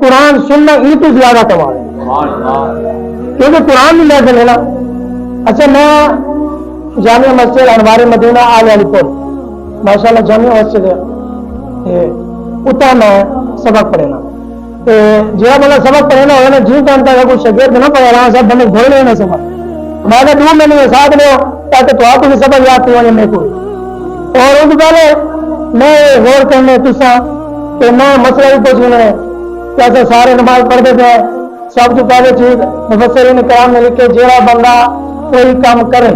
قرآن سننا یہ تو زیادہ کمال ہے کیونکہ قرآن نہیں لے کے لینا. اچھا میں جامعہ مسجد انوار مدینہ آل علی پور ماشاء اللہ جامعہ مسجد اتنا میں سبق پڑھے نا جہاں بندہ سبق پڑھے نا ہوگا نا جی جانتا ہے کوئی شگرد نہ پڑھے رہا سب بندے بھول لینا سبق ہمارے دو مہینے ساتھ لو تاکہ تو آپ کو بھی سبق یاد ہونے میرے کو. اور اس پہلے میں غور کرنے تسا کہ میں مسئلہ بھی پوچھنے کیسے سارے نماز پڑھتے تھے. سب سے پہلے چیز مفسرین کرام نے لکھے جیڑا بندہ کوئی کام کرے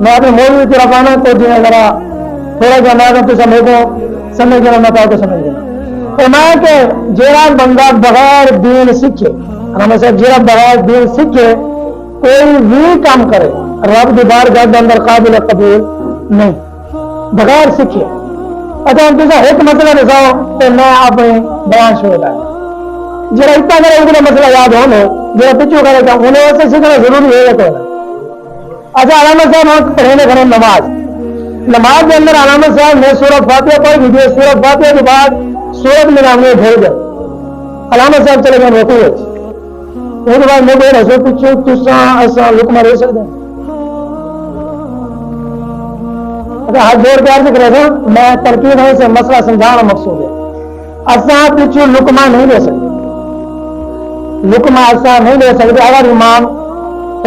میں اپنے مولوی کی طرف آنا تو جنہیں ذرا تھوڑا سا میں تو سمجھ گیا میں تو سمجھ گیا فرمایا کہ جیڑا بندہ بغیر دین سیکھے ہمیں سے جیڑا بغیر دین سیکھے کوئی بھی کام کرے رب کی بارگاہ کے اندر قابل قبول نہیں بغیر سیکھے. اچھا ہم کسی ایک مسئلہ دکھاؤ تو میں اپنے بیان شروع کروں جرا اتنا کرے ان مسئلہ یاد ہو لو جرا پچھو کرے گا انہیں ویسے سیکھنا ضروری ہے تو. اچھا علامہ صاحب پڑھنے کریں نماز کے اندر علامہ صاحب نے سورۃ فاتحہ پڑھ دی سورۃ فاتحہ کے بعد سورت میں نام بھیج دے علامہ صاحب چلے گئے روکو اس کے بعد میں بول رہا سو پچھو تسا ایسا لکما رہ سکتے ہیں. اچھا ہاتھ جوڑ کے عرض کرے گا میں ترکیب سے مسئلہ سمجھانا مقصود ہے. ایسا پچھو لکما نہیں لے سکتے لکما ایسا نہیں لے سکتے. اگر امام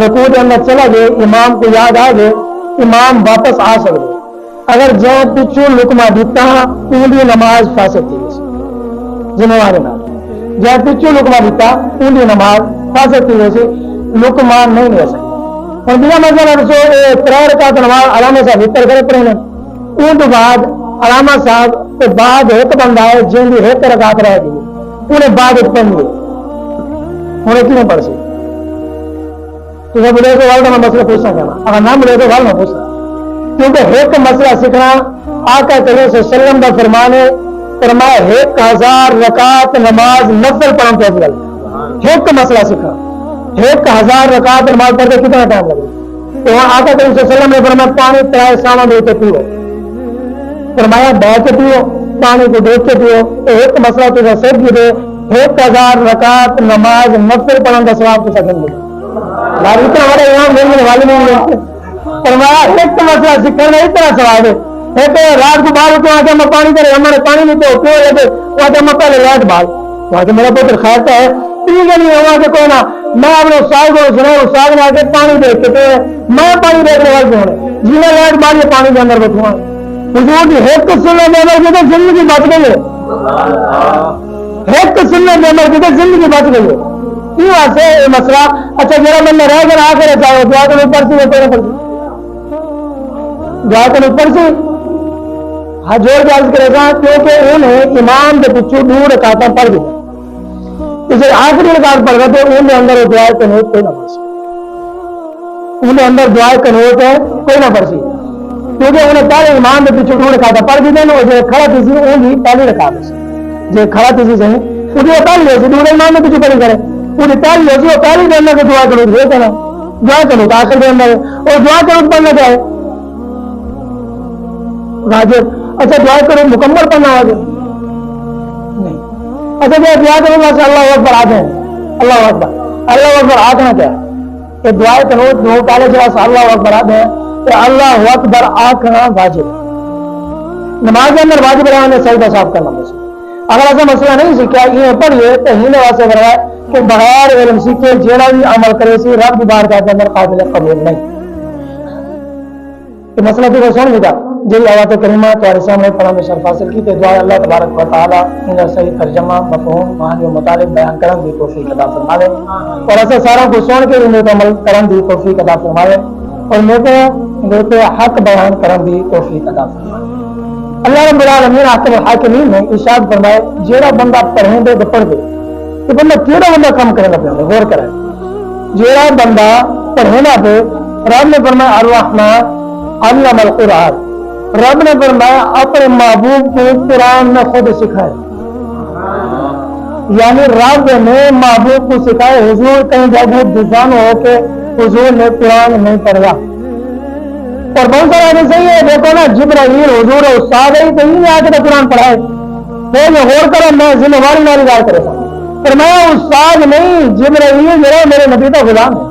رکوع کے اندر چلا گئے امام کو یاد آ گئے امام واپس آ سکتے. اگر جائے پچھو لکما دیتا پوری نماز فاسد تھی ذمہ واری نہ جائے پچھو لکما دیتا پوری نماز فاسد تھی ویسے لکما نہیں لے سکتے. اور بنا مطلب ترے رکعت نماز علامہ صاحب اتر کرے پڑھنے ان کے بعد علامہ صاحب کے بعد ایک بندہ ہے جن کی ایک رکعت رہ گئی انہیں بعد پڑھ گئے انہیں کیوں پڑھ سی تو ملے تو والدہ میں مسئلہ پوچھنا کرنا اگر نہ ملے تو والدہ پوچھنا کیونکہ ایک مسئلہ سیکھنا آقا کریم صلی اللہ علیہ وسلم کا فرمان ہے فرمایا 1000 رکعت نماز نفل پڑھنے کے افضل ایک مسئلہ سیکھنا 1000 رکعت نماز پڑھتے کتنا ٹائم لگے تو وہاں آقا کریم صلی اللہ علیہ وسلم نے فرمایا پانی ترائے ساما دے کے پیو فرمایا بہ کے پیو پانی کو دیکھ کے پیو ایک مسئلہ تو سب کی دے 1000 رکعت نماز نفل پڑھنے کا ثواب تو سکیں گے اتنا ہمارے امام ملنے والے نہیں ملتے. فرمایا ایک مسئلہ سیکھنا اتنا ثواب ہے ایک رات کو باہر تو آتے میں پانی کرے ہمارے پانی نہیں تو پیو لگے وہاں میں پہلے لائٹ بال وہاں سے میرا پتر کھاتا ہے ٹھیک ہے نہیں وہاں سے کوئی نہ میں اپنے استاد کو سنا استاد نے آ کے پانی دیکھ کے میں پانی دیکھنے والے ہونے جی میں لائٹ بال یہ پانی کے اندر بیٹھوں حضور کی ایک سننے کے اندر کی تو زندگی بچ گئی ہے ایک سننے کے اندر کی تو زندگی بچ گئی ہے کیوں ایسے یہ مسئلہ. اچھا میرا بندہ رہ کر آ کر چاہو دعا کر اوپر سے پڑھنے پڑتی دعا کر اوپر سے ہاتھ جوڑ کے عرض کرے گا کیونکہ انہیں امام کے پیچھے 2 رکعتیں پڑھ دی اسے آخری رکعت پڑھ گئے تو انہیں اندر دعائیں قنوت کوئی نہ پڑھ سی انہیں اندر دعائیں قنوت ہے کوئی نہ پڑھ سی کیونکہ انہیں پہلے امام کے پیچھے 2 رکعتیں پڑھ دی تھے جو کھڑا تھی سی انہیں پہلی رکعت سے جو کھڑا تھی سی صحیح وہ پہلی ہے سی دوسرے امام کے پیچھے پڑھی کرے پوری پہلی ہے وہ پہلی کے اندر دعا کرو یہ کہنا دعا کرو آخر کے اندر اور دعا کرو پڑھنا چاہے واجب. اچھا دعا کرو مکمل پڑھنا واجب نہیں. اچھا جو دعا کرو بس اللہ اکبر آتے ہیں اللہ اکبر آنا کیا ہے کہ دعا کرو دو پہلے جو اللہ اکبر آتے ہیں کہ اللہ اکبر آنا واجب نماز کے اندر واجب رہنے سجدہ صاف کرنا بس. اگر ایسا مسئلہ نہیں سیکھا یہ پڑھیے تو ہی نے واسطے بنوایا کہ بغیر علم سیکھے جیڑا بھی عمل کرے سی رب کی بارگاہ کے اندر قابل قبول نہیں. یہ مسئلہ تو سن لیا جی آیات کریمہ تمہارے سامنے پڑھا میں شرف حاصل کی تو دعا اللہ تبارک و تعالی ان صحیح ترجمہ مفہوم معنی و مطالب بیان کرن دی توفیق عطا فرمائے اور ایسا سارا کو سن کے ان پر عمل کرن دی توفیق عطا فرمائے اور میرے کو حق بیان کرن دی توفیق عطا فرمائے. اللہ رب العالمین احکم الحاکمین نے ارشاد فرمائے جیڑا بندہ پڑھیں دے تو پڑھ دے کہ بندہ کیڑا بندہ کام کرے گا غور کرے جیڑا بندہ پڑھنا دے رب نے فرمایا الرحمن علم القرآن رب نے فرمایا اپنے محبوب کو قرآن میں خود سکھائے یعنی رب نے محبوب کو سکھائے. حضور کہیں جگہ دفان ہو کے حضور نے قرآن نہیں پڑھا اور بہت سارا ایسے ہی ہے دیکھو نا جبرائیل حضور استاد ہے تو ہی آ کے قرآن پڑھائے غور کرو میں ذمہ واری نہ رضا کرے فرمایا استاد نہیں، جبرائیل میرا میرے نبی کا غلام ہے،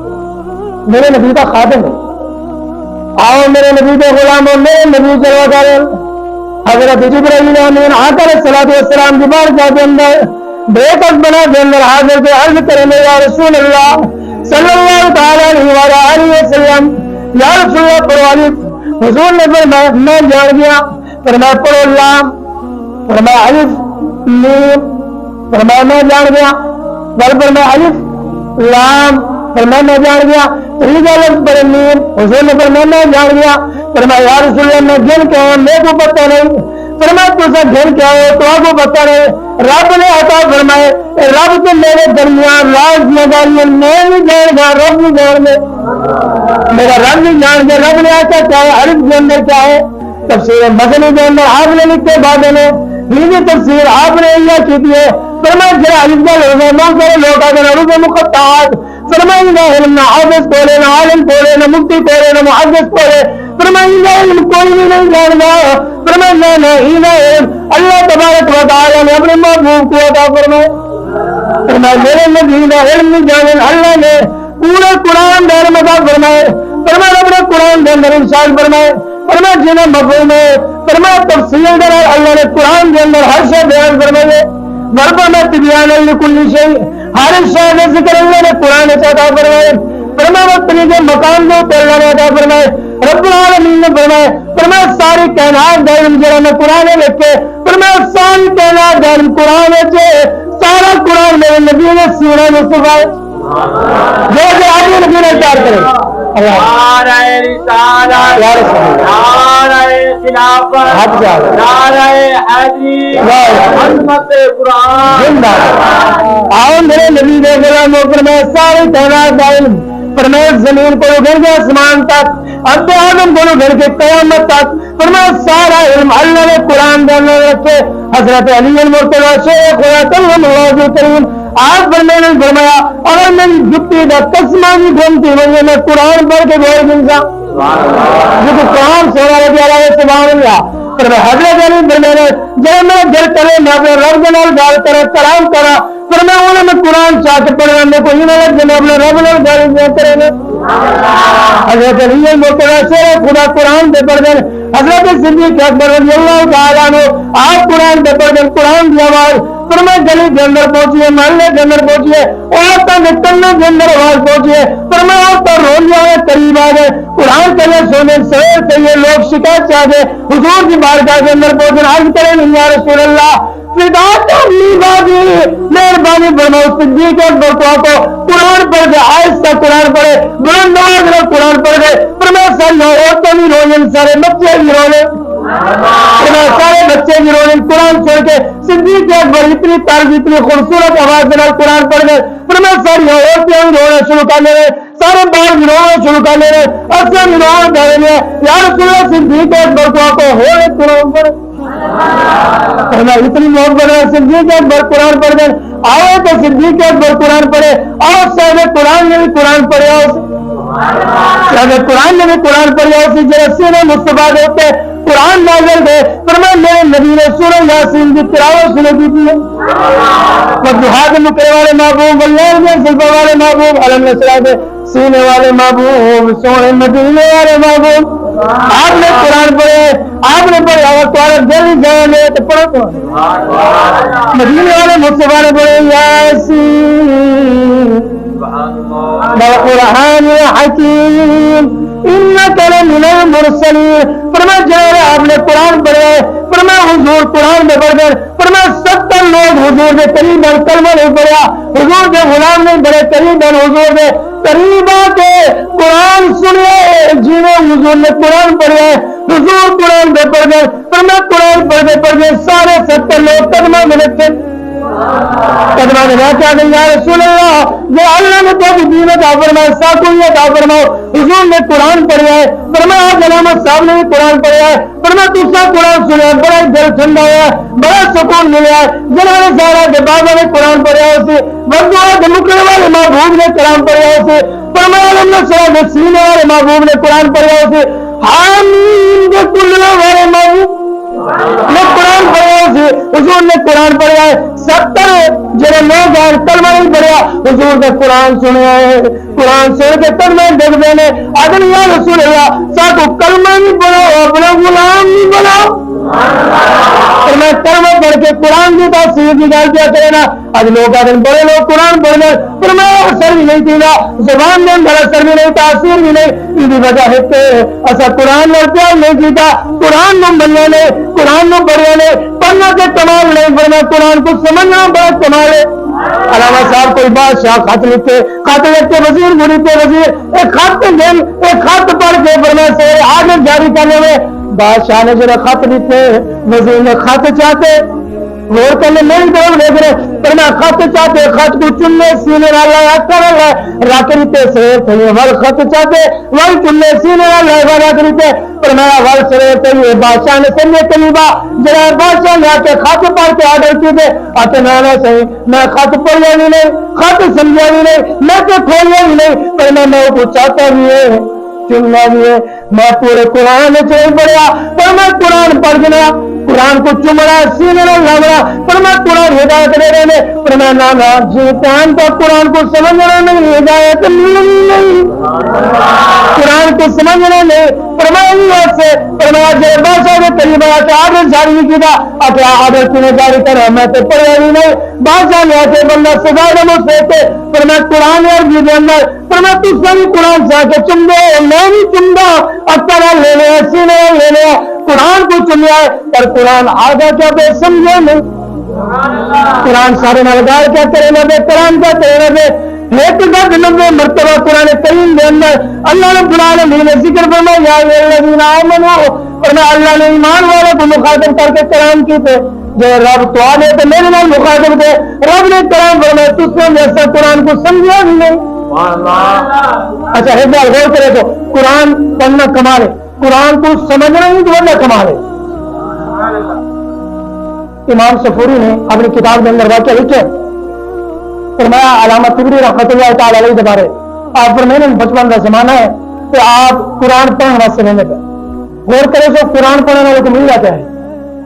میرے نبی کا خادم ہے، آؤ میرے نبی کے غلام ہو، میرے نبی جلوہ کریں۔ حضرت جبرائیل امین آقا علیہ الصلوۃ والسلام کی بارگاہ کے اندر بے بنا کے اندر حاضر سے عرض کریں یا رسول اللہ صلی اللہ تعالی علیہ وسلم، یا رسول اللہ پڑھوالی۔ حضور نے فرمایا میں جان گیا، فرمایا پڑھو لام، فرمایا الف میم، فرمایا میں جان گیا، فرمایا الف لام، فرمایا میں جان گیا، تیسرا لفظ پر میم، حضور نے فرمایا میں جان گیا، فرمایا یا رسول اللہ میں گن کے ہوں میرے کو پتہ نہیں، فرمایا تو سب گھر کیا ہو تو آپ کو پتہ نہیں۔ رب نے عطا فرمائے رب تو میرے درمیان راز مداری میں نہیں جان گا، رب نہیں جان گے، میرا رب نہیں جان گیا۔ رب نے ایسا کیا ہے، عرب کے اندر کیا ہے، تفسیر مدنی کے اندر آپ نے لکھتے بعد میں ہندی تفسیر آپ نے یہ کی ہے، فرمایا جرا عرب کا لوگ بہت سارے لوگ اگر عروض مقطعات فرمائیں گا علم نہ حافظ پڑھے نہ عالم پڑھے نہ مفتی پڑھے نہ محدث پڑھے، فرمائیں گا علم کوئی بھی نہیں جانتا، فرمائیں نہ اللہ تبارک و تعالی نے اپنے محبوب کو عطا فرمائے، فرمائے میرے نبی نے علم نہیں جانے، اللہ نے پورے قرآن میں علم عطا فرمائے، فرمائے اپنے قرآن کے اندر ارشاد فرمائے، فرمائے جنہیں مفہوم ہے، فرمائے تفصیل در اللہ نے قرآن کے اندر ہر شے بیان فرمائے، وربا میں تبیان لکل شیء، ہر شے میں ذکر اللہ نے قرآن سے عطا فرمائے، فرمائے وقت کے مقام کو اللہ نے عطا فرمائے، رب العالمین نے فرمائے، فرمائے ساری کائنات کا علم جڑا میں قرآن لکھے، فرمائے ساری کائنات کا علم قرآن ہے، سارا قرآن میرے نبی نے سیرہ مصطفیٰ جو کہ آگے نبی نے چار کرے نعرہ رسالت، نعرہ خلافت، نعرہ حیدری، عظمت قرآن۔ آؤ میرے نبی نے غلاموں فرمائے ساری کائنات کا علم، فرمائے زمین کو گھر کے آسمان تک، اب آدم کو گھر کے قیامت تک، فرمائے سارا علم اللہ نے قرآن کے اندر رکھے۔ حضرت علی المرتضیٰ شیخ اللہ کریم آپ فرمایا فرمایا اگر میری جتی کا تسمہ بھی گھومتی ہوئی میں قرآن پڑھ کے بول دوں جو کہ قرآن سونا رضی اللہ سبحان اللہ، فرمایا حضرت علی فرمایا جب میں دل کرے میں اپنے رب کے نال گال کرا کلام کرا، فرمایا انہوں نے قرآن چاہ کے پڑھنا میں کوئی نہ جب اپنے رب نال گال کرے گا۔ حضرت علی المرتضیٰ شیخ خدا قرآن پہ پڑھ دیں، حضرت صدیق اکبر رضی اللہ تعالیٰ عنہ آپ قرآن پہ پڑھ دیں، قرآن کی آواز فرمائے گلی کے اندر پہنچیے، محلے کے اندر پہنچیے، اور تک نکلنے کے اندر آواز پہنچیے، فرمایا اور تک روز آئے قریب آ گئے، قرآن کے لیے سونے سویر سے یہ لوگ شکایت چاہتے حضور کی بارگاہ کے اندر پہنچے، عرض کریں یا رسول اللہ فدا کرنی بازی مہربانی فرماؤ صدیق اکبر کو قرآن پڑھ دے، آہستہ قرآن پڑھے، بلند آواز میں قرآن پڑھ دے، فرمایا ساری عورتیں بھی رونے، سارے بچے بھی رونے، سارے بچے بھی رونے، قرآن چھوڑ کے صدیق اکبر اتنی طرز اتنی خوبصورت آواز کے قرآن پڑھ گئے، فرمایا ساری عورتیں بھی رونا شروع کر لے، سارے بال بھی رونا شروع کر لے، اصل بھی رونا کر لے، یا رسول اللہ صدیق اکبر کو ہوئے قرآن پڑھ، اتنی محبت ہے صدیق اکبر قرآن پڑھ گئے، آؤ تو صدیق اکبر قرآن پڑھے، آؤ صاحب قرآن نے بھی قرآن پڑھے، قرآن نے بھی قرآن پڑھے، اسی جیسے نے مصطفیٰ ہوتے قرآن نازل دے، فرمایا میرے نبی نے سورہ یاسین کی تلاوت سنی کی تھی، وضحاء کے مکرے والے محبوب، واللیل میں زلفے والے محبوب، علم نصرات سینے والے محبوب، سونے مدینے والے محبوب، آپ نے قرآن پڑھے، آپ نے پڑھے، اگر تو جلدی جانے تو پڑھو تو مدینے والے مصطفیٰ نے پڑھے یاسین والقرآن الحکیم انک لمن المرسلین، فرمایا جب آپ نے قرآن پڑھے، فرمایا حضور قرآن میں پڑھ کر، فرمایا 70 لوگ حضور کے قریب کلمہ نہیں پڑھا، حضور کے غلام نہیں پڑھے، قریب حضور کے قریب آ کے قرآن سنے، جنہیں حضور نے قرآن پڑھے، حضور قرآن پہ پڑھ گئے، فرمایا قرآن پڑھتے پڑھتے سارے 70 لوگ قدمہ میں لگتے، قدمہ میں کیا کہ یا رسول اللہ جو اللہ نے تو دین عطا فرمائے، ساکوی عطا فرماؤ، حضور نے قرآن پڑھا ہے، فرمایا آپ علامت صاحب نے بھی قرآن پڑھا ہے، فرمایا دوسرا قرآن سنا، بڑا دل ٹھنڈا ہوا، بڑا سکون ملا، جنہوں سارا کے بابا نے قرآن پڑھا اسے، وردوا کے مکرے والے محبوب نے قرآن پڑھا اسے، فرمایا اللہ صاحب سینے والے محبوب نے قرآن پڑھا اسے، حامین کے کلنے والے محبوب نے قرآن پڑھا سی حضور نے قرآن پڑھا ہے 70 جڑے لوگ ہیں کلمہ نہیں پڑھیا حضور نے قرآن سنیا ہے قرآن سن کے کلمہ ڈگ دے نے آدمی یا رسول اللہ ساتھ کلمہ نہیں پڑھو اپنا غلام نہیں بناؤ اور میں کلمہ پڑھ کے قرآن کی تفسیر کی گل کیا کرے نا آج لوگ آدھے بڑے لوگ قرآن پڑھ لیں پر میں اثر بھی نہیں تھی نا زبان میں اندر اثر بھی نہیں تاثیر بھی نہیں یہ وجہ ہے کہ ایسا قرآن میں پیار نہیں کیتا قرآن میں بننے نے قرآن میں پڑھنے نے پڑھنا کے کمال نہیں پڑھنا قرآن کو سمجھنا بہت کمال ہے علامہ صاحب کوئی بادشاہ خط لکھتے خط لکھتے وزیر مریتے وزیر ایک خط دن ایک خط پڑھ کے پڑھنا سے آگے جاری کرنے میں بادشاہ نے جرا خط لکھتے وزیر نے خط چاہتے غور کرنے نہیں طرف دیکھ رہے پر میں خط چاہتے خط کو چننے سینے والا کر رکھ لیتے سیر تھے ول خط چاہتے ول چننے سینے والا رکھ لیتے پر میں ول سیر تھے بادشاہ نے سمجھے قریبا جرا بادشاہ نے آ کے خط پڑھ کے آڈر کی تھے آتے نانا صحیح میں خط پڑھیا بھی نہیں خط سمجھا بھی نہیں میں تو کھولیا بھی نہیں پر میں کو چاہتا بھی ہے چننا بھی ہے میں پورے قرآن سے پڑھیا پر میں قرآن پڑھ گیا قرآن کو چمڑا سینے میں لگا پر میں قرآن ہدایت دے رہے ہیں پر میں نانا جی قرآن کا قرآن کو سمجھنا نہیں ہدایت نہیں قرآن کو سمجھنا نہیں پر میں سے پر میں آج بادشاہ کے قریب آ کے آڈر جاری نہیں کیا آتے آڈر کیوں جاری کرا میں تو پڑھیا بھی نہیں بادشاہ نے آتے بندہ سزا دمو سیتے پر میں قرآن اور جی دے اندر پر میں تجھ سے بھی قرآن سے آ کے چم دے میں بھی چم دا اکترا لے لیا سینے لے لیا قرآن کو چنیا ہے پر قرآن آگا کیا بے سمجھے نہیں قرآن سارے نالگار کیا کرے نہ بے قرآن کیا کرے نہ بے ایک گھر 90 مرتبہ قرآن کریم دے اندر اللہ رب العالمین نے ذکر فرمایا یا الذین آمنوا اور میں اللہ نے ایمان والوں کو مخاطب کر کے کلام کی تھے جو رب تو آنے تو میرے نال مخاطب تھے رب نے کلام فرمایا تجھ سے جیسا قرآن کو سمجھا بھی نہیں اچھا ایک بار غور کرے تو قرآن پڑھنا کمال ہے قرآن کو سمجھنا ہی تو بڑا کمال ہے امام صفوری نے اپنی کتاب کے اندر واقعہ لکھے فرمایا علامہ طبری رحمۃ اللہ تعالی علیہ دوبارے آپ پر میں نے بچپن کا زمانہ ہے کہ آپ قرآن پڑھنے واسطے رہنے پہ غور کرے تو قرآن پڑھنے والے کو مل جاتا ہے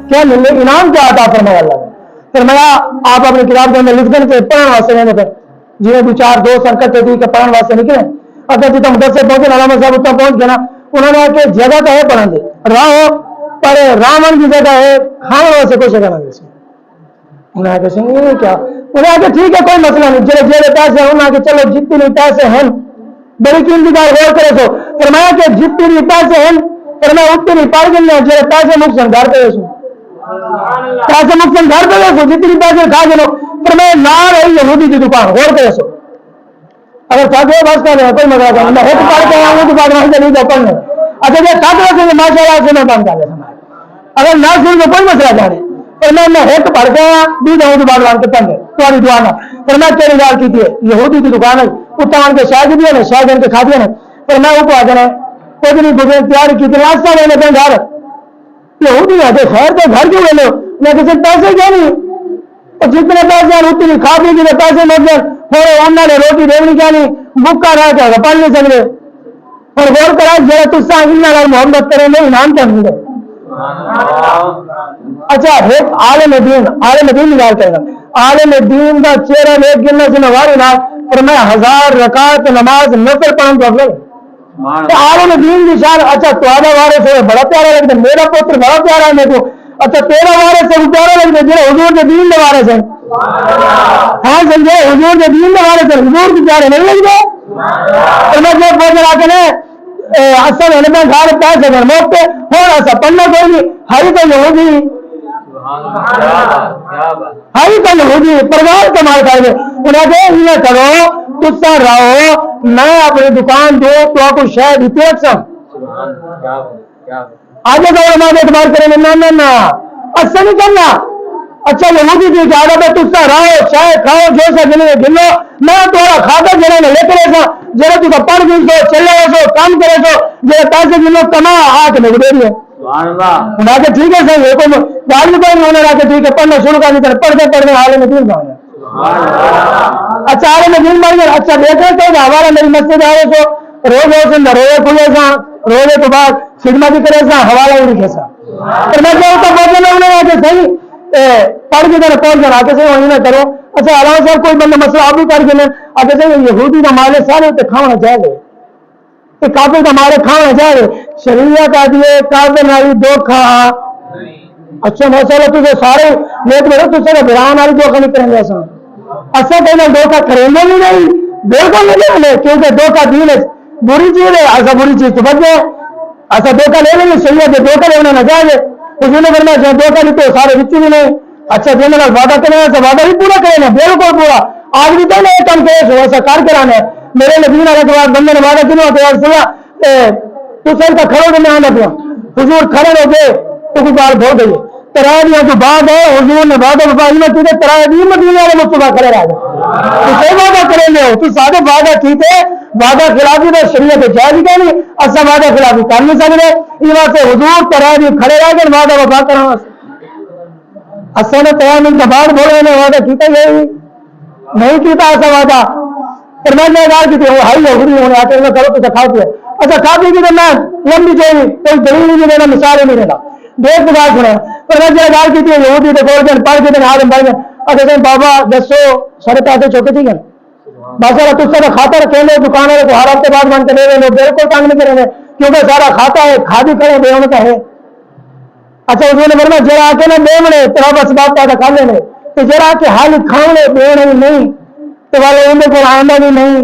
کیا ملنے انعام کیا آتا فرمایا اللہ نے فرمایا آپ اپنی کتاب کے اندر لکھ دیں کہ پڑھنے واسطے رہنے پہ جنہیں بھی 4 2 سرکت تھی کہ پڑھنے واسطے نکلے اگر جتنا مدرسے پہنچے علامہ صاحب اتنا پہنچ گیا نا انہوں نے آ کے جگہ تو ہے پڑھن دے راہ پر رامن کی جگہ ہے کھانے واسطے کوئی جگہ نہ انہیں آ کے سنگھ کیا انہیں آ کے ٹھیک ہے کوئی مسئلہ نہیں جڑے جڑے پیسے ہیں انہیں آ کے چلو جتنے پیسے ہیں بڑی قیمتی کا غور کرے تو فرمایا کہ جتنے پیسے ہیں فرمایا اتنے پڑھ گئے جڑے پیسے مقصد گھر پہ سو پیسے مقصد گھر پہ سو جتنے پیسے کھا گئے فرمایا نہ رہی یہودی کی دکان غور کرے سو اگر تھک بس کر رہے ہیں کوئی مزہ نہیں میں ایک پڑھ کے آؤں گی تو بعد وہاں سے نہیں جا پڑھنے اچھا یہ تھک رہے تھے ماشاء اللہ سے میں بند کر رہے اگر نہ سن تو کوئی مسئلہ جا رہی اور میں ایک پڑھ کے آیا بھی جاؤں تو بعد وہاں کے پڑھنے تمہاری دعا نہ اور میں تیری گال کی تھی یہودی کی دکان ہے اتنا ان کے شاید بھی ہے شاید ان کے کھا دیا اور میں وہ کو آ جانا کوئی نہیں گزرے تیاری کی تھی راستہ میں نے گھر یہودی آتے خیر تو گھر کیوں لے لو میں کسی پیسے کیا نہیں جتنے پیسے ہیں اتنی کھا پی کے پیسے مت گئے تھوڑے انہوں نے روٹی دینی کیا نہیں بکا رہا کیا پڑھ نہیں سکتے اور غور کرا جڑا تجھا محمد کریں گے انعام کیا ملے اچھا ایک عالم دین نکال کرے گا عالم دین کا چہرہ ایک گننا سے نواری نہ اور میں 1000 رکعت نماز نفل پڑھوں تو اگلے عالم دین کی شان اچھا تھوڑا وارث ہے بڑا پیارا لگتا میرا پوتر بڑا پیارا ہے میرے کو اچھا تیرا وارث ہے وہ پیارا لگتا ہے حضور کے دین کے وارث ہے ہاں سمجھے حضور کے دین کے وارث ہے حضور کے پیارے نہیں لگتے اور میں جو فوجر آ کے اصل ہے میں گھر پیسے گھر موقع تھوڑا سا پڑھنا کوئی نہیں ہری تو یہودی ہری تو یہودی پروار کمال کر دے انہیں کہ یہ کرو تجھا رہو میں اپنی دکان دو تو آپ کو شاید ہی پیٹ سا آگے تو ہمارے اعتبار کریں گے نہ اچھا نہیں کرنا اچھا یہودی تھی کہ آگے تجھا رہو شاید کھاؤ جو سا گلو میں تھوڑا کھاتا جڑے میں لے کرے سا جڑے تو پڑھ گئی سو چلے سو کام کرے سو جڑے پیسے گلو کما آ کے لگ دے دیے انہیں کہ ٹھیک ہے سر یہ کوئی گاڑی کوئی نہیں ہونے کہ ٹھیک ہے پڑھنا شروع کر دیتے پڑھتے حال میں دین کھاؤں اچھا حال میں دین بن گیا اچھا دیکھے تو ہمارا میری مسجد آئے سو روز روزے کھلے سا روزے تو بعد خدمت کرے سا حوالہ ہی لکھے سا میں کیا ہوتا پہنچے لوگ نے کہ صحیح پڑھ کے ذرا پہنچ کر آگے سے وہیں نہ کرو. اچھا علاوہ صاحب کوئی بندہ مسئلہ آپ بھی کر کے لیں آگے سے یہودی کا مال سارے تے کھانا چاہیے کہ کافر کا مال کھانا چاہیے شریعت کا دیے کافر ناری دھوکھا. اچھا مسئلہ تجھے سارے نیک میرے تجھ سے بران والی دھوکھا نہیں کریں گے ایسا اصل کہنا دھوکھا کریں گے نہیں بالکل نہیں لیں کیونکہ دھوکھا دین بری چیز ہے. ایسا بری چیز تو بچ جائے ایسا دھوکھا لے لیں گے شریعت کے دھوکھا لینا نہ چاہیے اس نے کرنا چاہیے دھوکھا نہیں تو سارے بچے بھی نہیں. اچھا جن کا وعدہ کرنا ہے وعدہ بھی پورا کریں گے بالکل پورا. آج بھی تو نہیں کم کیس ہو ایسا کر کرانا ہے میرے نبی علیہ کے بعد بندے نے وعدہ کیا تو یار سنا تو سر کا کھڑو کے میں آنا پیا حضور کھڑے ہو گئے تو کوئی بار بہت گئی تراویح جو بعد ہے حضور نے وعدہ وفائی میں کیے تراویح مدینے والے مصطفیٰ کھڑے رہ گئے تو کوئی وعدہ کریں گے تو سارے وعدہ کیتے وعدہ خلافی تو شریعت جائز ہی نہیں اصل وعدہ خلافی کر نہیں سکتے اس واسطے حضور تراویح کھڑے رہ گئے وعدہ وفا کرنا اصل نے تیار منٹ کے بعد بولے نے وعدہ کیتا یہی نہیں کیتا ایسا وعدہ پھر میں نے گال کی تھی وہ ہائی ہو گئی ہونے آتے کرو تو کھا دیا. اچھا کھا پی کی تو میں لمبی چاہیے کوئی دلیل نہیں دینا مثال نہیں دینا دیکھ بات سنا پر میں جو گال کی تھی یہودی تو بول گئے پڑھ کے دن آدم بڑھ گئے. اچھا بابا دسو سارے پیسے چھوٹے تھی گئے بس تجھ سے کھاتا رکھیں گے دکان والے کو ہر ہفتے بعد بند کرے گے لوگ بالکل تنگ نہیں کریں گے کیونکہ سارا کھاتا ہے کھا بھی کریں بے ہونے کا ہے. اچھا اس نے بولنا جرا کے نہ بے مڑے تیرا بس بات پیدا کر لینے تو جرا کے حال کھانے بے نہیں تو والے ان کو آئندہ بھی نہیں.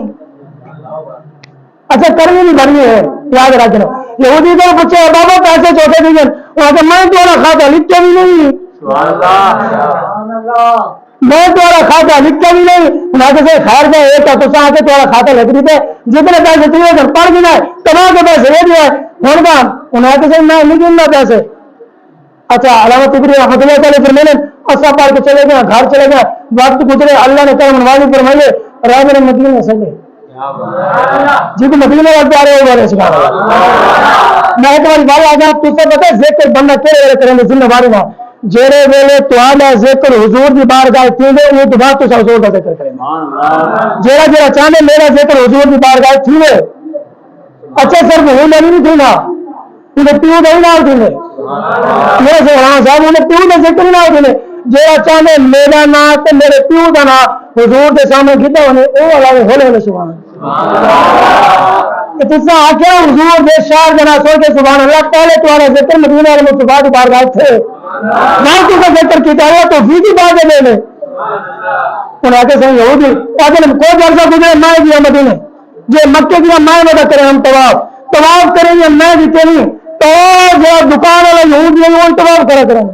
اچھا کرنی نہیں بھرنی ہے یاد رکھنا. یہودی کو پوچھے بابا پیسے چھوٹے دی گئے وہاں سے میں تھوڑا کھاتا لکھتے بھی نہیں میں تھوڑا کھاتا لکھتے بھی نہیں وہاں سے خیر گئے ایک تو آ کے تھوڑا کھاتا لکھ رہی تھے جتنے پیسے چاہیے پڑھ بھی نہ کما کے پیسے یہ بھی ہے ہوں کا انہیں سے میں نہیں گننا پیسے. اچھا علامہ طبری رحمۃ اللہ تعالی پھر میں نے اصا پڑھ کے چلے گیا گھر چلے گیا وقت گزرے اللہ نے کرم نوازی فرمائیے راہ میرے مدینے سے گئے جی کو مدینے والے آ رہے ہو رہے سبحان اللہ. میں ایک بار بھائی آ گیا تجھ سے پتا ذکر بندہ کہڑے ویلے کریں گے ذمہ واری نہ جہے ویلے تو ذکر حضور کی بارگاہ تھی گے وہ تو بعد تو حضور کا ذکر کریں گے جہاں جہاں چاہنے میرا ذکر حضور کی بارگاہ تھی گے. اچھا صرف وہ نہیں تھی نا پیو نہیں نہ تھی میرے سے ہاں صاحب انہیں پیو کا ذکر نہ ہوتے جہاں چاہنے میرا نا تو میرے پیو کا نا حضور کے سامنے کیتا ہونے وہ اللہ ہولے ہولے سبحان تسا آخیا حضور دے شہر جنا سو کے سبحان اللہ پہلے تمہارا ذکر مدینے والے مصطفیٰ کی بارگاہ تھے نہ تو کا ذکر کیتا ہوا تو بھی بات ہے لے انہیں آتے صحیح یہودی آتے کوئی جلسہ گزرے میں دیا مدینے جو مکے دیا میں مدد کریں ہم طواف کریں گے میں جیتے نہیں تو جو دکان والا یہودی ہے وہ طواف کرا کریں گے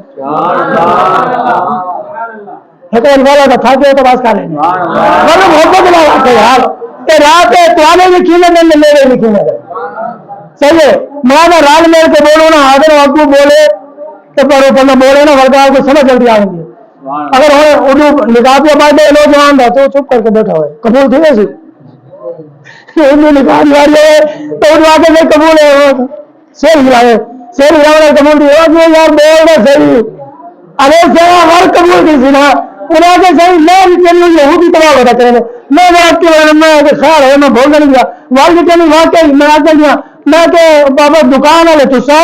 والا کا تھا تو بس کر لیں گے محبت یار رات تمہارے بھی کھیلے دیں میرے بھی کھیلے دیں صحیح ہے. میں نہ رال میل کے بولوں نا حاضر ابو بولے تو پر بندہ بولے نا ورگا کو سمجھ جلدی آئیں گے. اگر اردو نکاح پہ بات نوجوان تھا تو چپ کر کے بیٹھا ہوئے قبول تھی ویسے اردو نکاح ہے تو اردو آ کے قبول ہے شیر ہلائے شیر ہلانے قبول تھی یار بول رہا صحیح ارے سیوا ہر قبول کی سی نا انہیں کے صحیح میں یہودی تباہ ہوتا کریں گے میں آپ کے میں خیر ہے میں بول نہیں گیا والد کے نہیں واقعی میں آ گیا میں کہ بابا دکان والے تو سو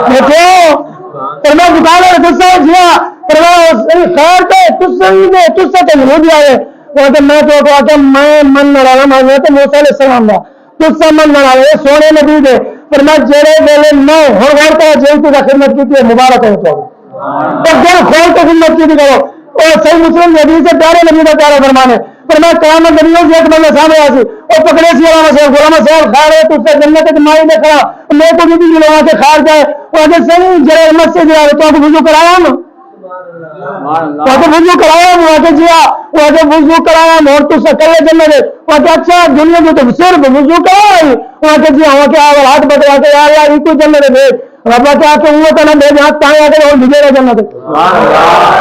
دیکھو میں دکان والے تو سو کیا خیر تو یہودی آئے میں تو میں من نہ رہا میں تو موسیٰ علیہ السلام دا تجھ سے من نہ رہا سونے نبی دے پر میں جڑے ویلے میں ہر گھر کا جیل تو خدمت کی تھی مبارک ہے تو دل کھول کے خدمت کی تھی کرو اور صحیح مسلم نبی سے پیارے نبی کا پیارا فرمان ہے پر میں قیامت نبیوں سے ایک بندہ سامنے آسی اور پکڑے سی علامہ صاحب خیر ہے تجھ سے جنت کے مائی میں کھڑا میں تو بھی لوگوں کے خیر جائے اور اگر صحیح جڑے مسجد سے جائے تو آپ وضو کرایا نا وضو کرایا وضو کرایا اور تو کلے جنت ہے اچھا دنیا میں تو صرف وضو کرایا جی ہوا کے ہاتھ بٹوا کے یار یار یہ کوئی جنت ہے ربا کیا کہ وہ تو نہ دے ہاتھ تائیں آ کے اور مجھے رہ جنت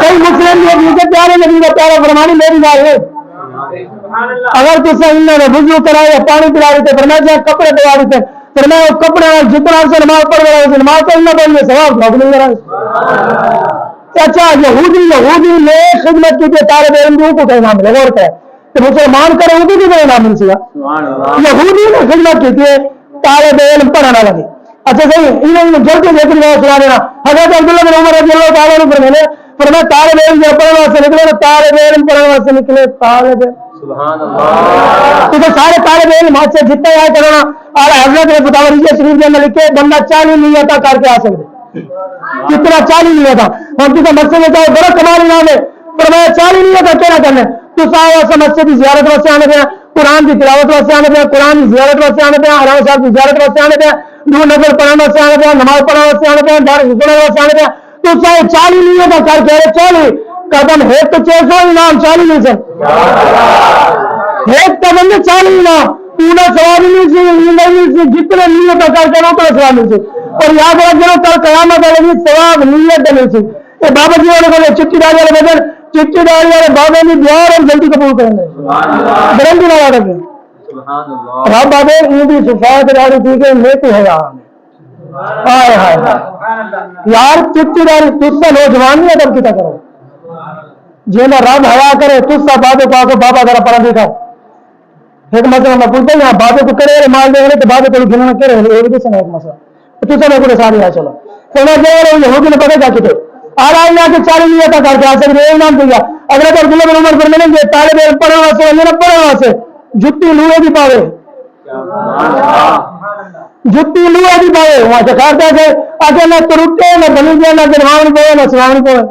کئی مسلم یہ پیارے نبی کا پیارا فرمانی میری بات ہے اگر تو انہوں نے وضو کرایا پانی پلا دیتے پھر میں جہاں کپڑے دوا دیتے پھر میں کپڑے جتنا سے نماز پڑھ رہا ہوں نماز پڑھنا پڑھنے ثواب بھاگ نہیں رہا. اچھا یہودی نے خدمت کی تھی طالب علم کو کہیں نام ملے غور کرے تو مسلمان کرے وہ بھی کہیں نام مل سکا. یہودی نے خدمت کی تھی طالب علم پڑھانا لگے اچھا صحیح انہوں جلدی لیکن سنا دینا حضرت عبداللہ بن عمر رضی اللہ تعالیٰ عنہ فرماتے ہیں فرمایا طالب علم جو پڑھنے واسطے نکلے تو طالب علم پڑھنے واسطے نکلے طالب سبحان اللہ تو سارے طالب علم ہاتھ سے جتنا یاد کرنا اور حضرت نے فتاوی شریف کے اندر لکھے بندہ 40 نیتیں کر کے آ سکتے کتنا 40 نیتیں ہم کسی مسجد میں جائے بڑا کمال نام ہے فرمایا 40 نیتیں کیا کرنا تو سارے مسجد کی زیارت واسطے آنے پہ قرآن کی تلاوت واسطے آنے پہ قرآن کی زیارت واسطے آنے پہ علامہ صاحب کی زیارت واسطے آنے پہ دو نظر پڑھنے واسطے آنے پہ نماز پڑھنے واسطے آنے پہ دار سننے واسطے آنے پہ تو چاہے 40 نیتیں کر کے 40 قدم ہے تو 600 انعام 40 نہیں سے ایک قدم میں 40 انعام پورا ثواب نہیں سے جتنے نیتیں کر کے اتنا ثواب نہیں سے اور یاد رکھنا کل قیامت والے ثواب نیت نہیں سے یہ بابا جی والے بولے چٹی ڈال والے بدل چٹی ڈال والے بابا نے دعا اور جلدی قبول کریں گے گارنٹی نہ یاد رکھیں رب بابے یہ بھی صفات داری تھی کہ میں تو ہے ہائے ہائے یار چٹی ڈال تجھ سے نوجوان نہیں ادب کیا کرو جی میں رب ہوا کرے تجھ سے بابے کو آکو بابا ذرا پڑھا دکھاؤ ایک مسئلہ میں پوچھتا ہوں بابے کو کرے مال دے رہے تو بابے کو گننا کرے ایک مسئلہ تجھ سے میں پورے سارے آئے چلو تو میں دے رہے ہوں یہودی نے پکڑ جا چکے آرام آ کے 40 نیتیں کر کے آ سکتے ایک نام دیا اگر عبداللہ بن عمر پر ملیں گے طالب علم پڑھنے واسطے پڑھنے واسطے جتی لوہے کی پاوے جتی لوہے کی پاوے وہاں سے کھاتا ہے اگر نہ ترٹے نہ بنی گیا نہ گرواؤں پوے نہ سواؤں پوے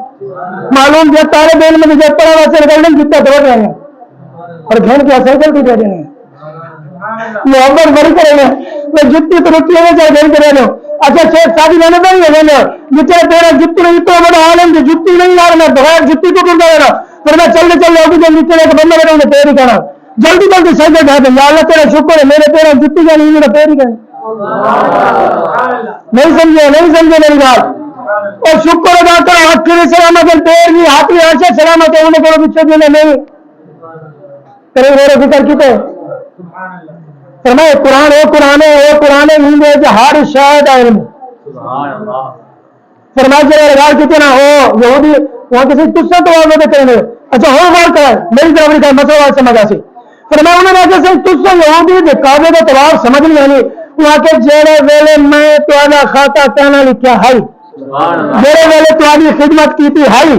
معلوم کیا طالب علم میں جب پڑھنے واسطے نکل دیں جتنا دوڑ رہے ہیں اور گھر کی اثر چلتی رہ رہے ہیں محبت بڑی کریں گے میں جتی ترٹی ہے چاہے گھر کے رہ لو اچھا شیخ شادی رہنے پہ نہیں ہے جتنے تیرا جتی نہیں اتنا بڑا عالم جو جتی نہیں لانا بغیر جتی کو کرتا رہنا پھر میں چلنے چلنے ابھی جب نیچے کے بندہ بیٹھا پیر ہی کرنا جلدی جلدی سجدے ڈھا دیں یا اللہ تیرا شکر ہے میرے تیرا جتی کا نہیں میرا پیر ہی کرنا نہیں سمجھے میری بات اور شکر ادا کر ہاتھ پھر سلامت ہے پیر کی ہاتھی ہاتھ سے سلامت ہے انہیں کرو پیچھے دینے نہیں کرے میرے فکر کی تو فرمائے قرآن ہند ہے کہ ہر شاید علم فرمائے جب روایت کتنا ہو یہودی وہاں کسی تجھ سے تو آگے کریں گے اچھا ہو غور کرے میری طرف کا مسئلہ سمجھ آسی فرمائے انہوں نے کہا تجھ سے یہودی جو کعبے کا طواف سمجھ نہیں آنی وہاں کے جیڑے ویلے میں تہاڈا خاطہ کہنا لکھا ہے جیڑے ویلے تہاڈی خدمت کی تھی ہے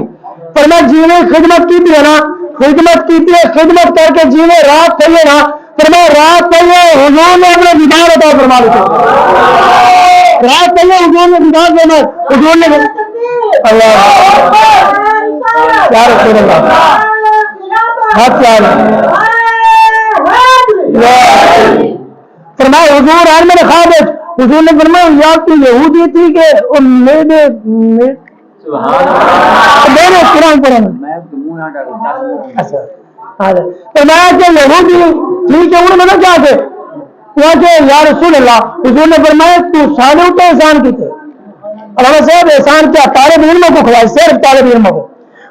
فرمائے جیویں خدمت کی تھی ہے نا خدمت کی تھی خدمت کر کے جیویں رات تھئی ہے نا فرمائے رات تھئی حضور نے اپنے دیدار عطا فرما دیتے رات تھئی حضور نے دیدار فرمائے حضور نے اللہ کیا رسول اللہ ہاتھ پیار فرمائے حضور آج میرے خواب ہے حضور نے فرمایا یا تو یہودی تھی کہ میرے قرآن پڑھنے فرمایا کہ یہودی ٹھیک ہے انہوں نے کیا تھے وہاں کہ یا رسول اللہ حضور نے فرمایا تو سالوں تو احسان کی تھے علامہ صاحب احسان کیا طالب علموں کو کھلائے صرف طالب علموں کو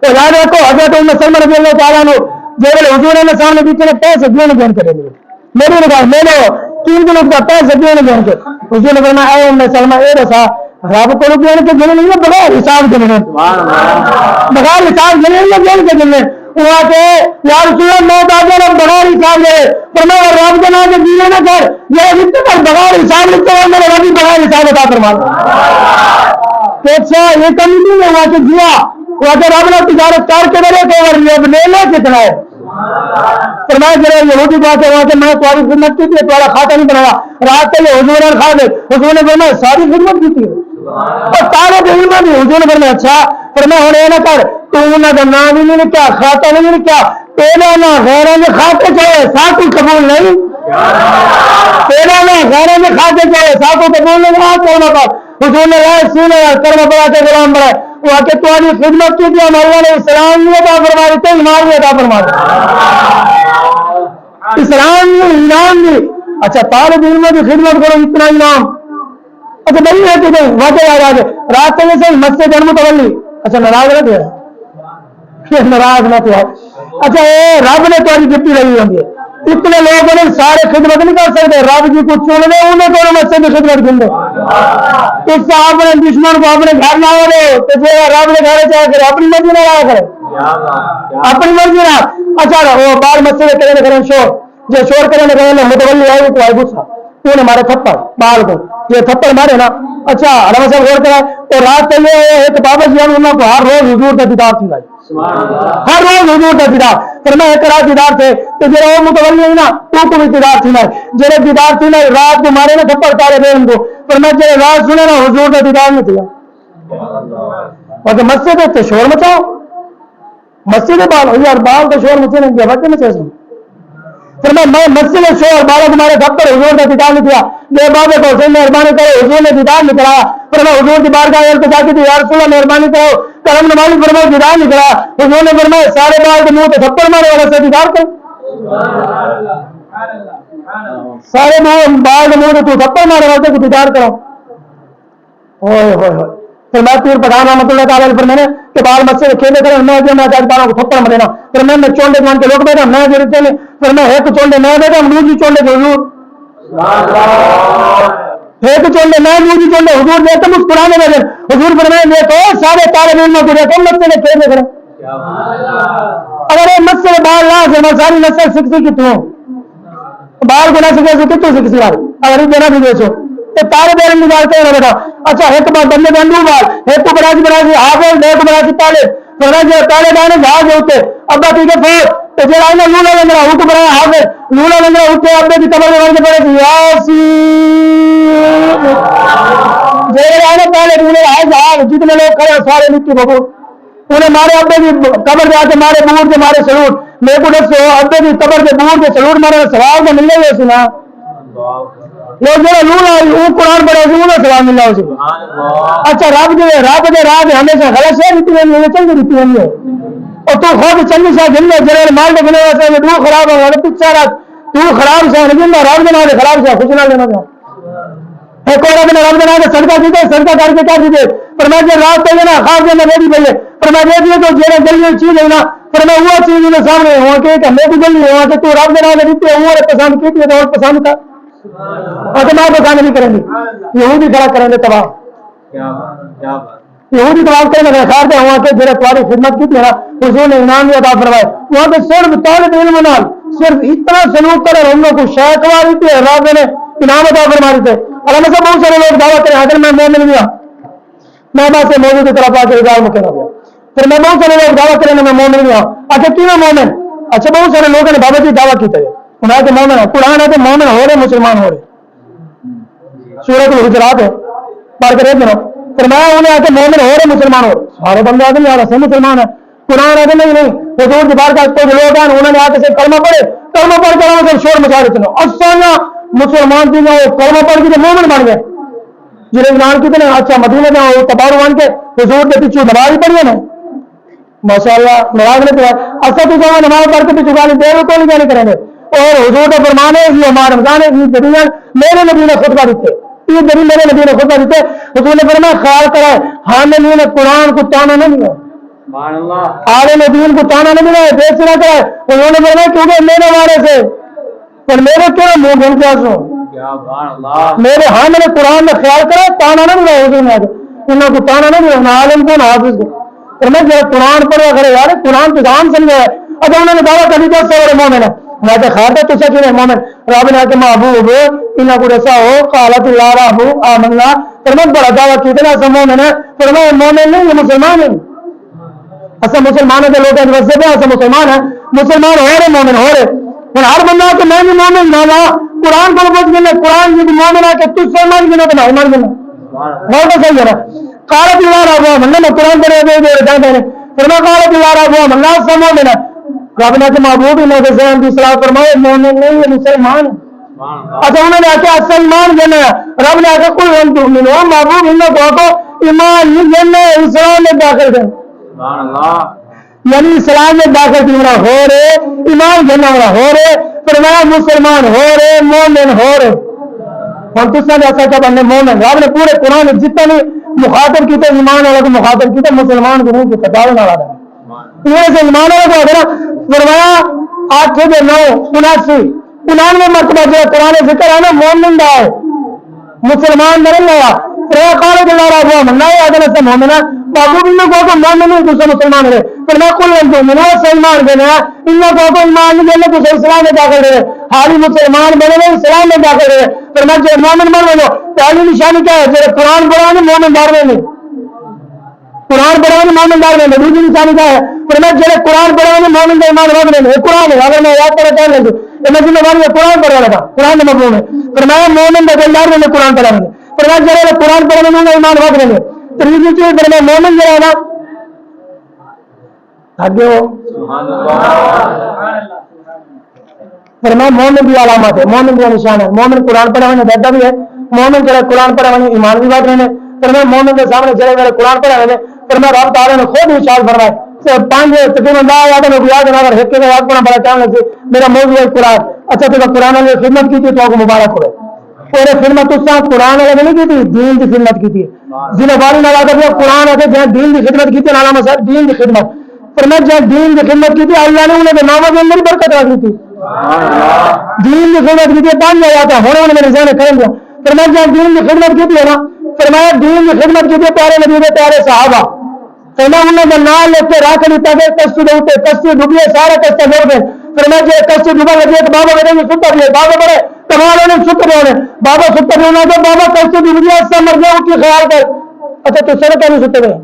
اور یاد رکھو حضرت ام سلمہ رضی اللہ تعالیٰ عنہ جب حضور نے سامنے بیچے پیسے دینے جان کریں گے میری نگاہ میں نے 3 دنوں کا پیسے دینے جان کے حضور نے فرمایا اے ام سلمہ اے رسا رب کو روپیے کے گنے نہیں بغیر حساب کے گنے بغیر حساب گنے نہیں کے گنے وہاں کے یا رسول اللہ موت آ جائے بغیر حساب لے پر میں رب کے نام کے جینے نہ کر یہ لکھتے پر بغیر حساب لکھتے ہیں میرے ربی بغیر حساب عطا فرما اچھا یہ کمی نہیں ہے وہاں کے جیا وہاں کے رب نے تجارت کر کے میرے کو اور یہ لے لے کتنا ہے فرمایا جرا یہودی بات ہے وہاں کے میں تمہاری خدمت کی تھی تمہارا کھاتا نہیں بنایا رات کے حضور نے کھا دے حضور نے فرمایا ساری خدمت کی تھی اور طالب علم بھی حضور نے فرمایا اچھا فرمایا ہونے نہ کر تو نہ نام ہی نہیں کیا کھاتا نہیں کیا تیرا نہ غیروں میں کھاتے چاہے ساتھ قبول نہیں تیرا نہ غیروں میں کھاتے چاہے ساتھ قبول نہیں آپ کہنا تھا حضور نے سینے کرم پڑا کے غلام بڑھائے وہ کہ تمہاری خدمت کی تھی ہم اللہ نے اسلام نہیں عطا فرما دیتے ایمان نہیں عطا فرما دیتے اسلام نہیں ایمان نہیں اچھا طالب علم کی خدمت کرو اتنا انعام اچھا نہیں ہے کہ نہیں واقعی آ رہا ہے رات سے سے مسجد جنم تولی اچھا ناراض نہ تھے ناراض نہ تھے اچھا رب نے تمہاری گفتی لگی ہوگی اتنے لوگوں نے سارے خدمت نہیں کر سکتے رب جی کو چن لے انہیں کو مسجد کی خدمت کر دو اس سے اپنے دشمن کو اپنے گھر نہ ہو رہے تو جو رب نے گھر چاہ کرے اپنی مرضی نہ لایا کرے اپنی مرضی نہ اچھا وہ بار مسجد کریں کریں شور جو شور کریں کریں متولی آئے تو آئے غصہ تو نے مارے تھپڑ بال کو یہ تھپڑ مارے نا. اچھا علامہ صاحب غور کرا اور رات پہلے ایک بابا جی انہوں کو ہر روز حضور کا دیدار تھی بھائی, ہر روز حضور کا دیدار. پھر میں ایک رات دیدار تھے تو جرا وہ متولی ہوئی نا تو کو بھی دیدار تھی نا, جرے دیدار تھی نا رات کو مارے نا تھپڑ تارے دے ان کو. پھر میں جرے رات سنے نا حضور کا دیدار نہیں تھا. اور مسجد ہے شور مچاؤ, مسجد بال ہو یار بال تو شور مچے نہیں دیا بچے مچے. پھر میں مسجد شور بالا تمہارے دفتر حضور کا دیدار نہیں دیا. یہ بابے کو حسین مہربانی کرو حضور نے دیدار نہیں کرا. پھر میں حضور کی بارگاہ التجا کی تھی یا رسول اللہ مہربانی کرو کرم نماز فرماؤ دیدار نہیں کرا. حضور نے فرمایا سارے بال کے منہ تو تھپڑ مارے والا سے دیدار کرو, سارے بال کے منہ تو تھپڑ مارے والے کو دیدار کرو. ہوئے ہوئے ہوئے. پھر میں پیر پٹھان رحمۃ اللہ تعالیٰ پر میں نے کہ بال مسجد کھیلے کرے میں بالوں کو تھپڑ مرے نا. پھر میں چونڈے مان کے لوگ بیٹھا میں جو نے پھر میں ایک چونڈے میں بیٹھا مجھے چونڈے کے حضور ایک چونڈے میں مجھے چونڈے حضور دیکھ مسکرانے لگے. حضور فرمائے یہ تو سارے طالب علموں کو دیکھو مسجد کھیلے کرے. اگر یہ مسجد بال نہ سے میں ساری نسل سکسی کتوں بال کو نہ سکے سے کتوں سکسی بال اگر یہ دینا بھی دیکھو طالب علم کی بات کہنا بیٹا. اچھا ایک بار بندے بندو بال ایک کو بنا سی حافظ ایک بنا سی طالب آنے جہاز ہوتے ابا ٹھیک ہے پھر تو جرا نے لولا لنگڑا وہ کو بنایا حافظ لولا لنگڑا اٹھے ابے کی قبر میں پڑے تھے یاسین جرا نے پہلے لولا آئے جہاز جتنے لوگ کھڑے سارے مٹی بھگو انہیں مارے ابے کی قبر جا کے مارے بور کے مارے سلوٹ. میرے کو دسو ابے کی قبر کے بور کے سلوٹ مارے سوال تو ملنے گئے سنا لوگ جو لولا وہ قرآن پڑھے گی انہیں سوال مل رہا ہے. اچھا رب جو ہے رب دے راج ہمیشہ غلط ہے ریتی ہوئی ہے چل ریتی ہوئی ہے اور تو خود چنگی سا جن میں جرے مال کے بنے ویسے دو خراب ہو گیا پچھا رات تو خراب سا نہیں جن رب دے نام خراب سا کچھ نہ لینا گیا. ایک اور اپنے رب دے نام صدقہ دیتے صدقہ کر کے کیا دیتے پر میں جو رات پہ نا خاص دے میں میری پہ پر میں دے دیے تو جرے جلدی چیز ہے نا پر میں وہ چیز میرے سامنے ہوا کہ میں بھی جلدی ہوا کہ تو رب دے نام دیتے وہ پسند کی تھی اور پسند تھا اور تو میں پسند نہیں کریں گے یہودی کھڑا کریں گے تباہ یہودی تباہ کریں گے خیر دے ہوا کہ جرے تمہاری خدمت کی تھی نا حضور نے انعام بھی عطا فرمائے. وہاں پہ صرف طالب علم نال صرف اتنا سلوک کرے ہم لوگ کو شیخواری تھی رب نے انعام عطا فرمائے تھے. علامہ صاحب بہت سارے لوگ دعوت کریں حاضر میں مومن گیا میں بات سے موضوع کی طرف آ کے اظہار مکہ گیا. پھر میں بہت سارے لوگ دعوت کریں میں مومن گیا. اچھا کیوں مومن اچھا بہت سارے لوگوں نے بابا جی دعویٰ کی تھے انہیں کہ مومن ہے قرآن ہے کہ مومن ہو رہے مسلمان ہو رہے سورۃ الحجرات ہے پڑھ کر دیکھنا. پھر میں انہیں آ کے مومن ہو رہے مسلمان ہو رہے سارے بندے آتے نہیں سے مسلمان ہے قرآن ہے کہ نہیں حضور کی بار کا کوئی لوگ ہیں انہوں نے آ کے کلمہ پڑھے کلمہ پڑھ کر شور مچا دیتے افسانہ مسلمان تھی وہ کلمہ پڑھ کے مومن بن گئے جنہیں ایمان کتنے اچھا مدینے میں وہ تبارو بن کے حضور کے پیچھے نماز پڑھی ہے نا ماشاء اللہ نماز نہیں پڑھا اصل تو جب نماز پڑھ کے پیچھے گالی دے کو نہیں جانے کریں گے. اور حضور کا فرمان ہے یہ ہمارا رمضان ہے عید دریان میرے نبی نے خطبہ دیتے عید دری میرے نبی نے خطبہ دیتے حضور نے فرمایا خیال کرا ہے حاملین قرآن کو تانا نہیں ملا عالم دین کو تانا نہیں ملا دیکھ نہ کرا ہے. انہوں نے فرمایا کیونکہ میرے ہمارے سے پر میرے کیوں منہ گھن کیا سو میرے حامل قرآن میں خیال کرا تانا نہیں ملا حضور نے انہوں کو تانا نہیں ملا عالم کو نہ حافظ کو. اور میں جو قرآن پڑھا کرے یار قرآن تو عام سمجھا ہے. اگر انہوں نے دعویٰ کر دیا سورے مومن ہے میں تو خیر تو سے کیوں مومن رب نے کہ محبوب انہاں کو رسا ہو قالت اللہ رب آمنا فرمان بڑا دعویٰ کتنا سا مومن ہے فرمان مومن نہیں یہ مسلمان ہے اصل مسلمانوں کے لوگ ویسے بھی ایسا مسلمان ہے مسلمان ہو رہے مومن ہو رہے اور ہر بندہ کہ میں بھی مومن نہ قرآن کو بچ گئے قرآن کی مومن ہے کہ تجھ سے مان گنا تو نہیں مان گنا بہت صحیح ہے نا قالت اللہ رب آمنا میں قرآن پڑھے دے جاتے ہیں فرمان قالت اللہ رب آمنا سا مومن ہے رب نے کہ محبوب انہوں نے ذہن کی صلاح فرمائے مومن نہیں یہ مسلمان اچھا انہوں نے کہا سلمان جنہ رب نے کہا کوئی ہم تؤمن ہو محبوب انہوں کو تو ایمان یہ جنہ اسلام میں داخل کر یعنی اسلام میں داخل کی مرا ہو رہے ایمان جنہ مرا ہو رہے فرمایا مسلمان ہو رہے مومن ہو رہے ہم تو سب ایسا کیا بننے مومن رب نے پورے قرآن جتنے مخاطب کی تھے ایمان والا کو مخاطب کی تھے مسلمان کو نہیں کی دعوے نہ والا یہ سے ایمان والا کو اگر فرمایا 8 سے 9 99 مرتبہ جو قرآن ذکر ہے نا مومن دا ہے مسلمان نہیں لگا قال جل وعلا هو لا يعدل اسم مومنا بابو بھی میں کو مومن ہے دوسرا مسلمان ہے پھر میں کل مومن ہے مسلمان بنے ان کو ایمان نہیں لے تو اسلام میں داخل ہے حالی مسلمان بنے اسلام میں داخل ہے پھر میں جو مومن بن لو پہلی نشانی کیا ہے جو قرآن پڑھانے مومن دار میں قرآن پڑھانے مومن دار میں دوسری نشانی کیا ہے پھر میں جو قرآن پڑھانے مومن کا ایمان رکھ لیں قرآن ہے اگر میں یاد کرتا ہوں میں ذمہ داری قرآن پڑھا رہا تھا قرآن کا مفہوم ہے پھر میں مومن دار میں قرآن پڑھا رہے پھر میں جو قرآن پڑھنے میں ایمان رکھ لیں تیسری چیز پھر میں مومن جو ہے نا آگے ہو پھر میں مومن کی علامات ہے مومن کا نشان ہے مومن قرآن پڑھانے بیٹھا بھی ہے مومن جو قرآن پڑھانے ایمان بھی بات رہنے پھر میں مومن کے سامنے چلے میرے قرآن پڑھانے پھر میں رب تعالیٰ نے خود ارشاد فرمائے پانچ تقریباً یاد ہے یاد ہے اگر ہکے کا یاد کرنا بڑا ٹائم لگے میرا موضوع ہے قرآن اچھا تو قرآن نے خدمت کی تھی تو آپ کو مبارک ہو اور خدمت اس طرح قرآن والے نہیں کی تھی دین کی خدمت کی تھی ضلع باری نہ لگا قرآن ہے جہاں دین کی خدمت کی تھی نالا مسائل دین کی خدمت پھر میں جہاں دین کی خدمت کی تھی اللہ نے انہیں ناموں کے اندر برکت رکھی تھی دین کی خدمت کی تھی پانچ جاتا ہونے والے میرے ذہن کریں گے پھر میں جہاں دین کی خدمت کی تھی نا پھر میں دین کی خدمت کی تھی پیارے نبی پیارے صحابہ تو میں انہوں نے نام لے کے رکھ لیتا ہے کشتی ڈوبتے کشتی ڈوبیے سارا کشتی ڈوب گئے پھر میں جو کشتی ڈوبا لگی تو بابا میرے ستا دیے بابا بڑے تمہارے نے ستر ہونے بابا ستر ہونا تو بابا کشتی ڈوب گیا اس سے مر گیا اس کی خیال کر اچھا تو سر کیا نہیں ستے گئے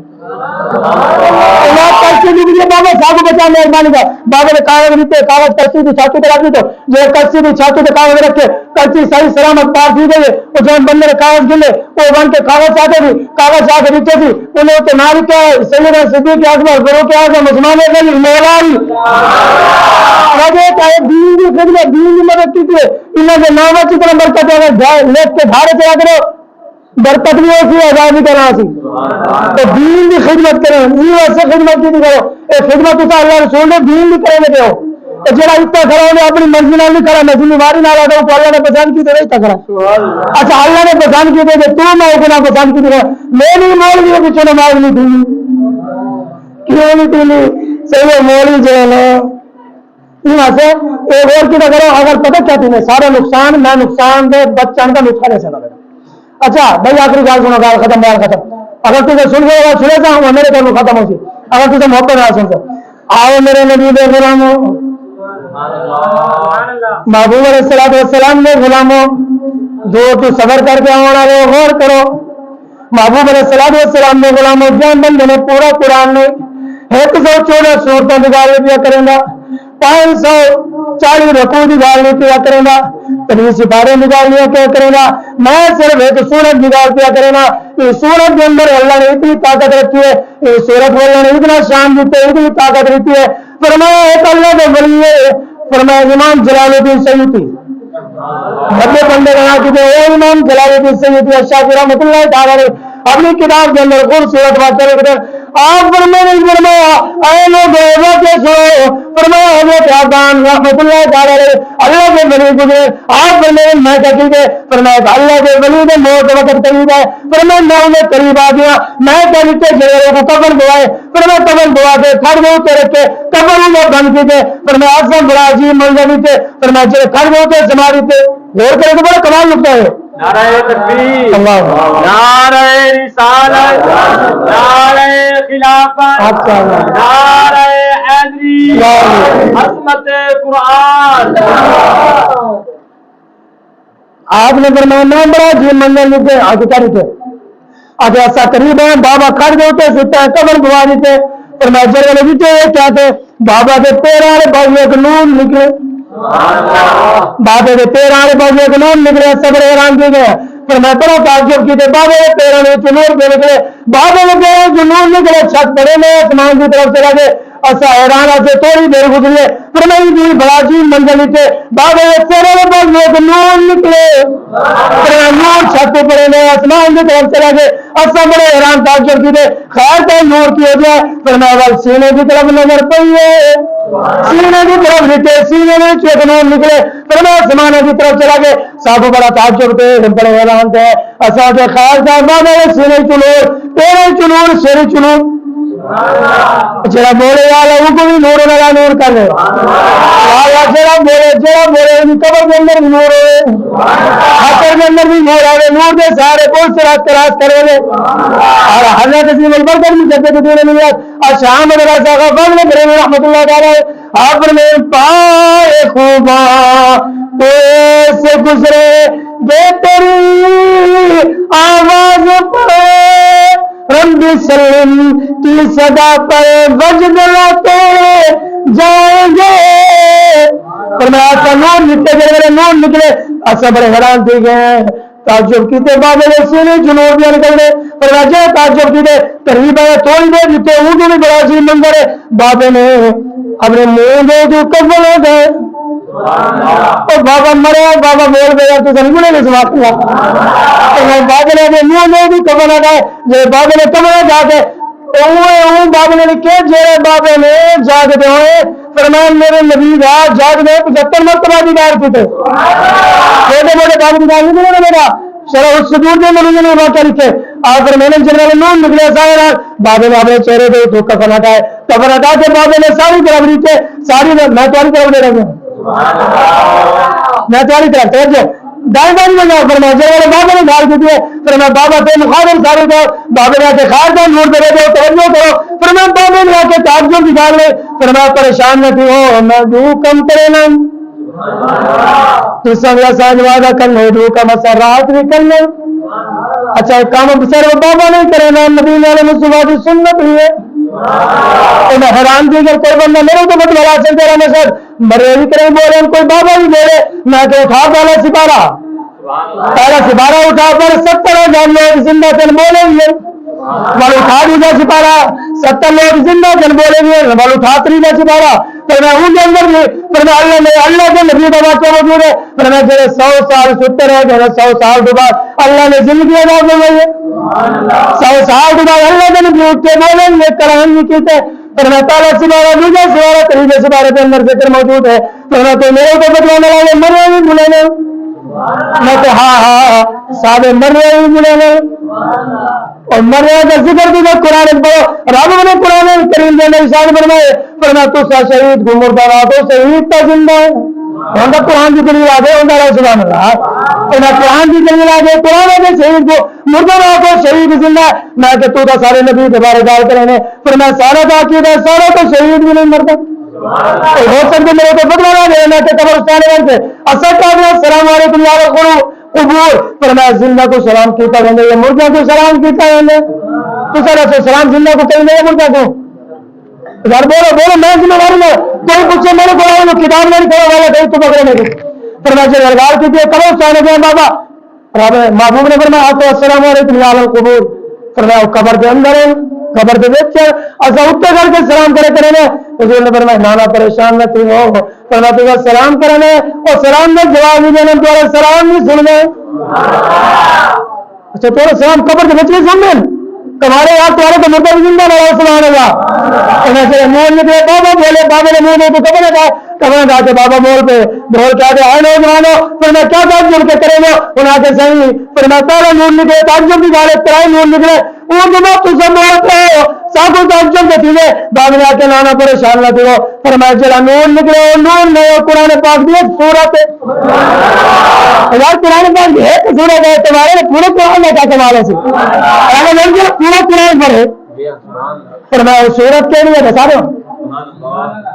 کشتی ڈوب گیا بابا صاحب بچا مہربانی کا بابا نے کاغذ دیتے کاغذ کشتی کی چھاتی پر رکھ دی تو جو کشتی کی چھاتی پہ کاغذ رکھے کشتی صحیح سلامت پار دی گئی وہ جو بندے نے کاغذ گلے وہ بن کے کاغذ چاہتے تھی کاغذ آ کے نیچے تھی انہیں تو نارک سیدنا صدیق اکبر فاروق اعظم عثمان غنی مولا علی راجے کا دین کی خدمت دین کی مدد کی تھی انہوں نے نام کی طرح برکت لے کے دھارے چلا کرو برکت بھی ہوتی ہے آزادی کا نام سی تو دین کی خدمت کرو یہ ایسے خدمت کی کرو یہ خدمت تو اللہ رسول نے دین بھی کرے گے ہو جڑا اتنا کھڑا ہونے اپنی مرضی نہ نہیں کھڑا میں ذمہ داری نہ لاتا ہوں تو اللہ نے پسند کی تو نہیں کھڑا اچھا اللہ نے پسند کی تھے تو میں اتنا پسند کی تھی میں نہیں مولوی ہوں پیچھے نماز نہیں تھی کیوں نہیں تھی صحیح مولوی جو ہے نا یہاں سے ایک اور کی کرو اگر پتہ کیا تھی سارا نقصان میں نقصان دے بچان کا نسخہ نہیں سکتا اچھا بھائی آخری گال سنو گال ختم بیان ختم اگر تجھے سن گئے سنے تھا وہ میرے گھر میں ختم ہو سی اگر تجھے محبت نہ سن سکتا آؤ میرے نبی دے غلاموں محبوب علیہ السلام نے غلاموں جو تو صبر کر کے آنا وہ غور کرو محبوب علیہ السلام نے غلاموں جان بندے نے پورا قرآن نے 114 سورتیں نکال دیا کریں گا 540 رکوع نکال دیا کریں گا 30 سپارے نکال دیا کیا کرے گا میں صرف ایک سورت نکال دیا کرے گا اس سورت کے اندر اللہ نے اتنی طاقت رکھی ہے اس سورت میں اللہ نے اتنا شان دیتے اتنی طاقت رکھی ہے فرمایا ایک اللہ کے ولی ہے فرمایا امام جلال الدین سیوطی مدھیہ بندے کا نام کہتے ہیں امام جلال الدین سیوطی الشافعی رحمۃ اللہ تعالی اپنی کتاب کے اندر خود سورت واقع کرتے آپ فرمایا اے لوگ کے سو فرمایا حضرت عبدان رحمۃ اللہ تعالی اللہ کے ولی گزرے آپ فرمایا میں کیا کیجیے فرمایا اللہ کے ولی نے موت وقت قریب ہے فرمایا میں انہیں قریب آ گیا میں کیا لکھے چہرے کو قبر دعائے فرمایا قبر دعا کے کھڑ ہوتے رکھے قبر انہیں بند کیجیے فرمایا اصلا بڑا عجیب منظر تھے فرمایا جو کھڑ ہوتے سماری تھے غور کرے تو بڑا کمال لگتا ہے نعرہ تکبیر نعرہ رسالت نعرہ خلافت نعرہ حیدری عظمت قرآن آپ نے فرمایا میں بڑا جی منظر لکھے آگے کیا لکھے آج ایسا قریب ہے بابا کھڑ ہوتے ستا ہے قبر دعا دیتے فرمایا جرے لگتے کیا تھے بابا کے پیر والے باجو ایک نور نکلے بابے کے پیر والے باجو ایک نور نکلے صبر حیران کی گئے پھر میں بڑا تعجب کی تھے بابے کے پیروں نے نور پہ نکلے بابے کے پیروں جو نور نکلے چھت پڑے میں آسمان کی طرف چلا گئے ایسا حیران سے تھوڑی دیر گزرے پھر میں بھی بڑا عجیب منظر تھے بابے کے پیروں میں باجو ایک نور نکلے پھر نور چھت پہ پڑے میں آسمان کی طرف چلا گئے ایسا بڑے حیران تعجب کی تھے خیر کا نور کی ہو جائے پھر میں سینے کی طرف نظر پئی ہے سینے کی طرف نکلے سینے میں ایک نور نکلے پھر میں زمانے کی طرف چلا گئے صاحب بڑا تعجب تھے بڑے حیران تھے ایسا کہ خیر کا بابا سینے چنور تیرے چنور شیری چنور جڑا بولے والا وہ کو بھی نور والا نور کر رہے جڑا بولے ان قبر کے اندر بھی نور ہوئے حشر کے اندر بھی نور آئے نور دے سارے بہت سے رات تلاش کرے لے اور حضرت عظیم البرکت بھی جب کے دور میں شام مدرسہ کا فضل کرے رحمت اللہ تعالی آپ نے پائے خوبا تو سے گزرے بہتری آواز پڑے رب سلم کی صدا پر وجد لاتے جائیں گے فرمایا ایسا نور نکلے ایسا بڑے حیران تھی گئے تعجب کیتے بابے نے سینے جنوبیاں نکل گئے فرمایا جائے تعجب کیتے قریب آیا تھوڑی دیر جتے اونٹوں بھی بڑا عجیب منظر ہے بابے نے اپنے منہ دے جو قبول ہو گئے اور بابا مرے بابا بول گیا تو سنگنے میں سماعت کیا بابے نے اپنے منہ دے جو قبول ہو گئے جو بابے نے قبول جا کے بابے نے لکھے جیرے بابے نے جاگتے ہوئے فرمایا میرے نبی دا جاگتے 75 مرتبہ دیدار کیتے چھوٹے موٹے بابے دیدار نہیں ملے میرا شرح الصدور دے ملے نے واقعہ لکھے آخر میں نے جنرل نون نکلے سارے بابے نے اپنے چہرے دے تو کفن ہٹائے کفن ہٹا کے بابے نے ساری طرف نیچے ساری میں تمہاری طرف دے رہا ہوں میں تمہاری طرف توجہ دائیں بائیں میں جاؤ فرمایا جب بابا نے ڈال دیے فرمایا بابا سے مخالف سارے جاؤ بابے نے آ کے خیر جاؤ نور دے دو توجہ کرو فرمایا بابے نے آ کے تعجب نکال لے فرمایا پریشان نہ تھی ہو میں دو کم کرے نا تو سب ساج وعدہ کر لے دو کا مسرات بھی کر لے اچھا ایک کام بسر بابا نہیں کرے نا نبی علیہ الصلوۃ کی سنت ہی ہے تو میں حیران تھی کہ کوئی بندہ میرے تو بت بڑا چلتے رہا میں سر مرے بھی کریں بولے کوئی بابا بھی بولے میں کہ اٹھا پہلا سپارہ اٹھا پر 70,000 لوگ زندہ چل بولے گے بل اٹھا دیجا سپارہ 70 لوگ زندہ چل بولے گے بل اٹھا تریجا سپارہ پھر میں ان کے اندر بھی پھر میں اللہ کے نبی کا واقعہ موجود ہے پھر میں جیسے 100 سال ستے رہے جو 100 سال کے بعد اللہ نے زندگی ادا کر گئی ہے 100 سال کے بعد اللہ کے نبی اٹھ کے بولیں گے کرائیں گے کیتے پھر میں تعالیٰ سپارہ دوجا سپارہ تریجے سپارے کے اندر ذکر موجود ہے پھر میں تو میرے کو بتلانے والے مرے بھی بولے میں تو ہاں سارے مر رہے ہی ملے گئے اور مر رہے کا ذکر بھی قرآن پڑھو رب نے قرآن کریم کے اندر ارشاد فرمائے فرمایا تو شہید کو مردہ رہا تو شہید تا زندہ ہے ان کا قرآن کی دلیل آ گئے ان کا سبحان اللہ انہیں قرآن کی دلیل آ گئے قرآن کے شہید کو مردہ رہا تو شہید زندہ ہے میں کہ تو سارے نبی کے بارے گال کریں فرمایا سارا کا عقیدہ سارا تو شہید بھی نہیں مرتا ہو سکتے میرے کو بدلا دے میں کہ قبرستان سے اصل کا السلام علیکم یا قبور فرمایا زندہ کو سلام کیتا رہنے یہ مردہ کو سلام کیتا رہنے تو سر ایسے سلام زندہ کو کہیں نہیں مردہ کو یار بولو میں ذمہ داری میں کوئی پوچھے میرے کو آئے کتاب نہیں کرو والا کہیں تو پکڑنے کو فرمایا جب ارگار کی تھی قبرستان گئے بابا محبوب نے فرمایا آپ کو السلام علیکم یا قبور فرمایا قبر کے اندر ہے قبر کے دیکھ کر ایسا اٹھتے کر کے سلام کرے کرنے حضور نے فرمایا نانا پریشان نہ تھی ہو فرمایا تو سلام کرنے اور سلام میں جواب نہیں دینے تو سلام نہیں سن لیں اچھا تو سلام قبر کے بچے سن لیں تمہارے یاد تمہارے تو مردہ بھی زندہ لگا سبحان اللہ انہیں سے منہ نکلے بابا بولے بابا نے منہ دے تو قبر کا قبر کا کے بابا بول پہ بول کیا کہ آئے نوجوانوں پھر میں کیا تعجب کے کریں گے انہیں کے صحیح پھر میں تارا نور نکلے تعجب کی گالے ترائی نور نکلے وہ جمع تو سب بولتے ہو ساکو تعجب کے تیلے بعد میں آکے لانا پریشان نہ دیو پھر میں جلا نور نکلے نور نئے قرآن پاک دیئے سورت یار قرآن پاک ہے کہ سورت ہے تمہارے پورے قرآن میں کیا کمال ہے سی پورا قرآن پر ہے پھر میں سورت کے لیے بتا دوں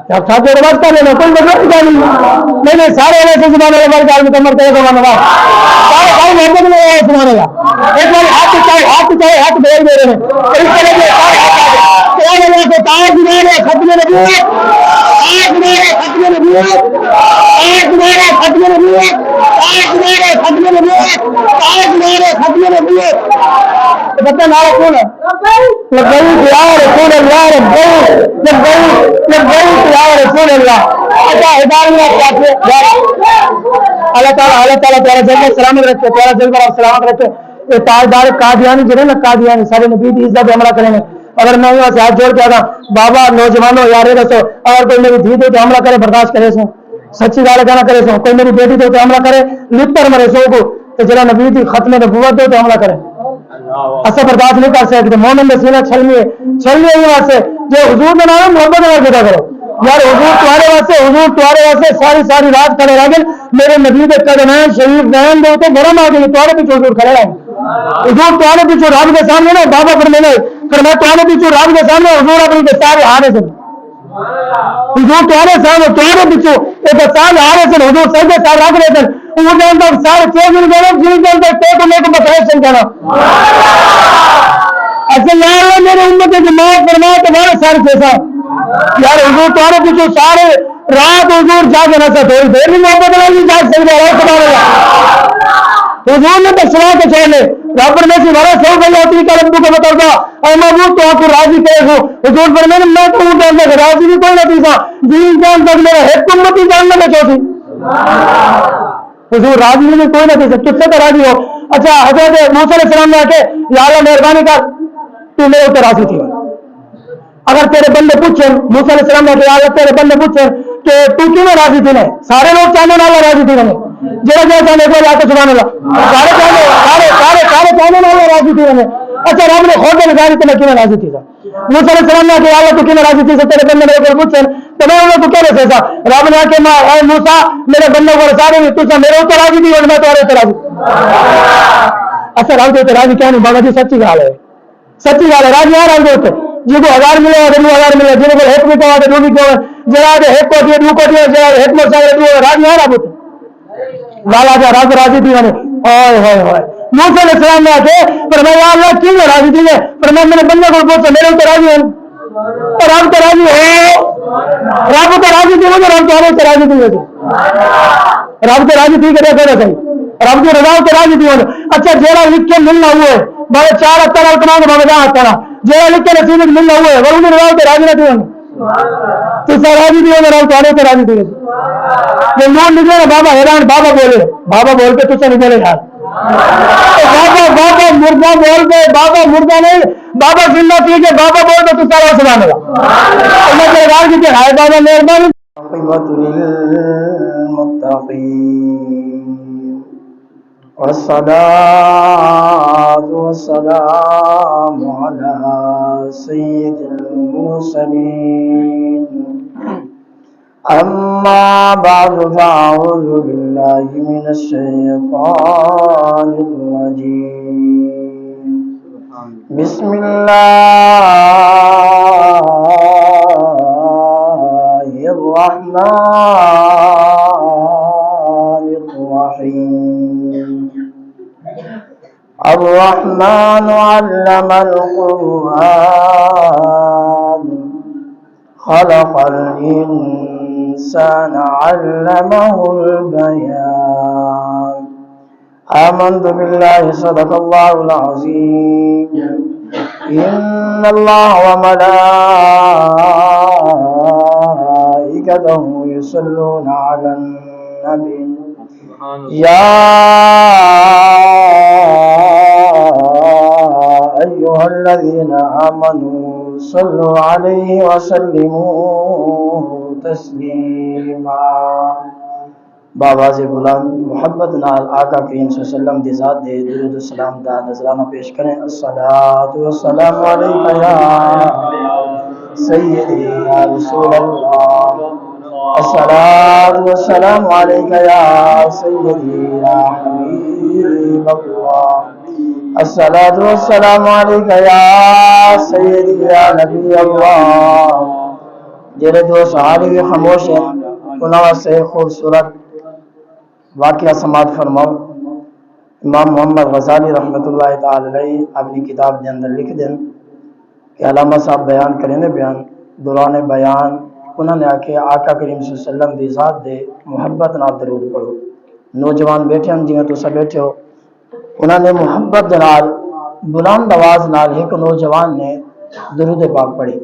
جب ساتھ میں رواز کر لینا کوئی مطلب نہیں نہیں سارے ایسے زمانے کے بعد آدمی کمر کرے گا مانوا سارے بھائی محبت میں رہے زمانے کا ایک بار ہاتھ بھیج دے رہے ہیں اس کے لیے سارے اللہ کے تاج میرے ختم نبوت تاج میرے ختم نبوت تاج میرے ختم نبوت تاج میرے ختم نبوت تاج میرے ختم نبوت بتا نارا کون ہے لبیک یا رسول اللہ لبیک یا رسول اللہ اللہ تعالیٰ تیرا جلد سلامت رکھے تیرا جلد سلامت رکھے یہ تاجدار قادیانی جو ہے نا قادیانی سارے نبی کی عزت حملہ کریں گے اگر میں یہاں سے ہاتھ جوڑ کے آتا بابا نوجوانوں یارے رسو اگر کوئی میری دھی تو حملہ کرے برداشت کرے سو سچی گال کہنا کرے سو کوئی میری بیٹی تو حملہ کرے لپ کر مرے سو کو تو جلا نبی تھی ختم نبوت تو حملہ کرے ایسا برداشت نہیں کر سکتے مومن میں سینہ چھلنی ہے یہاں سے جو حضور میں نام محبت نہ پیدا کرو یار حضور تمہارے واسطے ساری رات کھڑے رہ گئے. میرے نبی کے قدمین شریف نین دے تو گرم آ گئی. تمہارے پیچھے حضور کھڑے رہ گئے. حضور تمہارے پیچھے رب کے سامنے نا بابا فرمانے فرمایا تمہارے پیچھے رب کے سامنے حضور اپنی کے سارے ہارے سے حضور تمہارے سامنے تمہارے پیچھے ایک سال ہارے سے حضور سجدے سال رکھ رہے تھے. وہ جانتا سارے چیز نہیں دینا جن جانتا تو لے کے بخیر سمجھانا. اچھا یا اللہ میرے امت کی معاف فرمائے تمہارے سارے پیسہ یار حضور تمہارے پیچھے سارے رات حضور جاگ نہ سکتے تھوڑی دیر بھی محبت لگی جاگ سکتے حضور نے تو سنا کے چھوڑ لے رب میں سے بڑا سو گئی ہوتی کا رب کو بتاؤ گا اور محبوب تو آپ کو راضی کرے ہو. حضور فرمانے میں تو ہوں جانتا کہ راضی بھی کوئی نہیں تھا دین جان تک میرا ایک امتی جاننا میں چاہتی حضور راضی بھی کوئی نہیں تھا تجھ سے تو راضی ہو. اچھا حضرت موسیٰ علیہ السلام نے آ کے یا اللہ مہربانی کر تو میرے اوپر راضی تھی. اگر تیرے بندے پوچھیں موسیٰ علیہ السلام نے کہ یا اللہ تیرے بندے پوچھیں کہ تو کیوں میں راضی تھی نہیں سارے لوگ چاہنے والا راضی تھی نہیں جڑا جڑا چاہنے کو اللہ سبحان اللہ سارے چاہنے والا راضی تھی نہیں. اچھا رب نے خود لگا دی تو میں کیوں راضی تھی. موسیٰ علیہ السلام نے کہ یا اللہ تو کیوں راضی تھی تیرے بندے میرے کو پوچھیں تو میں انہیں تو کیا رہے تھا. رب نے کہ اے موسیٰ میرے بندے کو سارے تو میرے اوپر راضی تھی اور میں تمہارے اوپر راضی. اچھا رب کے راضی کیا نہیں بابا جی سچی گال ہے سچی گال ہے راضی ہے رب ہوتے جی کو 1000 ملے گا 2000 ملے جن کو ایک بھی کہا تو بھی کہو جڑا ایک کو دیا دو کو دیا جڑا ایک میں سارے دو راضی ہے رب ہوتے لالا جا رب راضی تھی نے اوئے ہوئے ہوئے موسیٰ علیہ السلام نے آکے فرمایا اللہ کیوں راضی تھی ہے فرمایا میرے بندے کو پوچھا میرے اوپر راضی ہے اور رب تو راضی ہو رب تو راضی تھی مجھے رب تو راضی تھی رب تو راضی تھی کہ دیکھو صحیح رب کی رضا تو راضی تھی. اچھا جیڑا لکھ کے ملنا ہوا ہے بھائی 4 ہفتہ نال کما کے بھائی 10 ہفتہ نال جیڑا لکھ کے نصیب ملنا ہوا ہے وہ انہیں رضا تو راضی نہ تھی تو سر راضی تھی رب تو راضی تھی. یہ نور نکلے نا بابا حیران بابا بول کے تجھے نکلے یار بابا مردہ بول کے بابا مردہ نہیں بابا زندہ تھی کہ بابا بول کے تو سارا سنا ملا اللہ کے راض کی ہائے بابا مہربانی والصلاة والسلام على سيد المرسلين أما بعد فأعوذ بالله من الشيطان الرجيم بسم الله الرحمن الرحيم الرحمن علم القرآن خلق الإنسان علمه البيان آمنت بالله صدق الله العظيم إن الله وملائكته يصلون على النبي يا أيها الذين آمنوا صلوا عليه وسلموا تسلیما. باواز بلند محبت نال آقا کریم صلی اللہ علیہ وسلم دی ذات دے درود و سلام دا نذرانہ پیش کریں. الصلاۃ والسلام علیکہ یا سیدی یا رسول اللہ الصلاۃ والسلام علیکہ یا سیدی یا حبیب اللہ الصلاۃ والسلام علیکہ یا سیدی یا نبی اللہ. جڑے دو صحابی خاموش ہیں انہاں سے خوبصورت واقعہ سماعت فرماؤ. امام محمد غزالی رحمۃ اللہ تعالی علیہ اپنی کتاب کے اندر لکھ دیں کہ علامہ صاحب بیان کریں بیان دوران بیان انہوں نے آکے آقا کریم صلی اللہ علیہ وسلم دی ذات دے محبت نال درود پڑھو. نوجوان بیٹھے ہم جی تسا بیٹھے ہو انہوں نے محبت نال بلند آواز نال ایک نوجوان نے درود پاک پڑھی.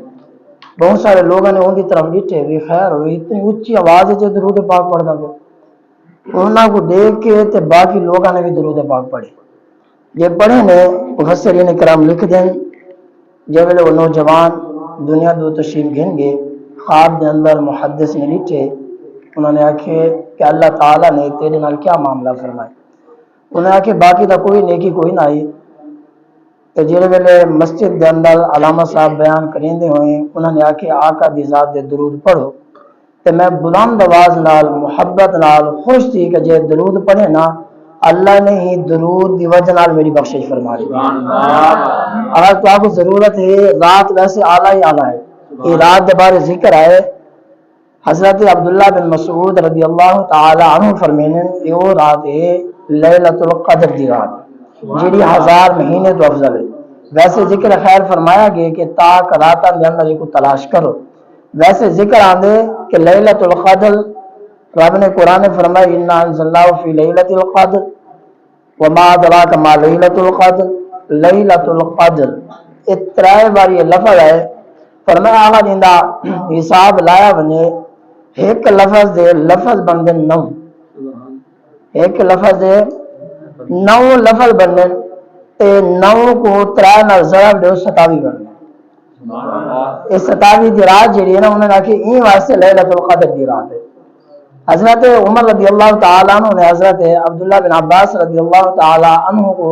بہت سارے لوگوں نے ان کی طرف ڈٹے بھی خیر ہوئی اتنی اچھی آواز ہے درود پاک پڑھتا پہ انہوں کو دیکھ کے تے باقی لوگوں نے بھی درود پاک پڑھے. یہ پڑھے نے مفسرین کرام لکھ دیں جب وہ نوجوان دنیا دو تشریف گھن گئے خواب دے اندر محدث نے ڈٹے انہوں نے آکھے کہ اللہ تعالیٰ نے تیرے نال کیا معاملہ فرمائے. انہوں نے آکھے باقی تا کوئی نیکی کوئی نہ آئی. تو جڑے ویلے مسجد دے اندر علامہ صاحب بیان کریں دے ہوئے انہوں نے آکھے آقا دی ذات دے درود پڑھو. تے میں بلند آواز نال محبت نال خوش تھی کہ جے درود پڑھے نا اللہ نے ہی درود دی وجہ نال میری بخشش فرما دی۔ اگر تو آپ کو ضرورت ہے، رات ویسے اعلیٰ ہی اعلیٰ ہے، یہ رات کے بارے ذکر ہے، حضرت عبداللہ بن مسعود رضی اللہ تعالی عنہ فرمینے یہ وہ رات ہے لیلۃ القدر دی رات جیڑی 1000 مہینے تو افضل ہے۔ ویسے ذکر خیر فرمایا گیا کہ تاک راتاں دے اندر کو تلاش کرو، ویسے ذکر آندے کہ لیلۃ القدر رب نے قرآن فرمایا انا انزلناہ فی لیلۃ القدر وما ادراک ما لیلۃ القدر، لیلۃ القدر اترائے بار یہ لفظ ہے، فرمایا آغا جندہ حساب لایا بنے ایک لفظ دے لفظ بندے 9، ایک لفظ دے 9 لفظ بندے تے 9 کو ترائے نال ضرب دے 27 بندے۔ اس 27 دی رات جڑی ہے نا انہوں نے کہا کہ این واسطے لیلۃ القدر دی رات ہے۔ حضرت عمر رضی اللہ تعالیٰ عنہ نے حضرت عبداللہ بن عباس رضی اللہ تعالیٰ عنہ کو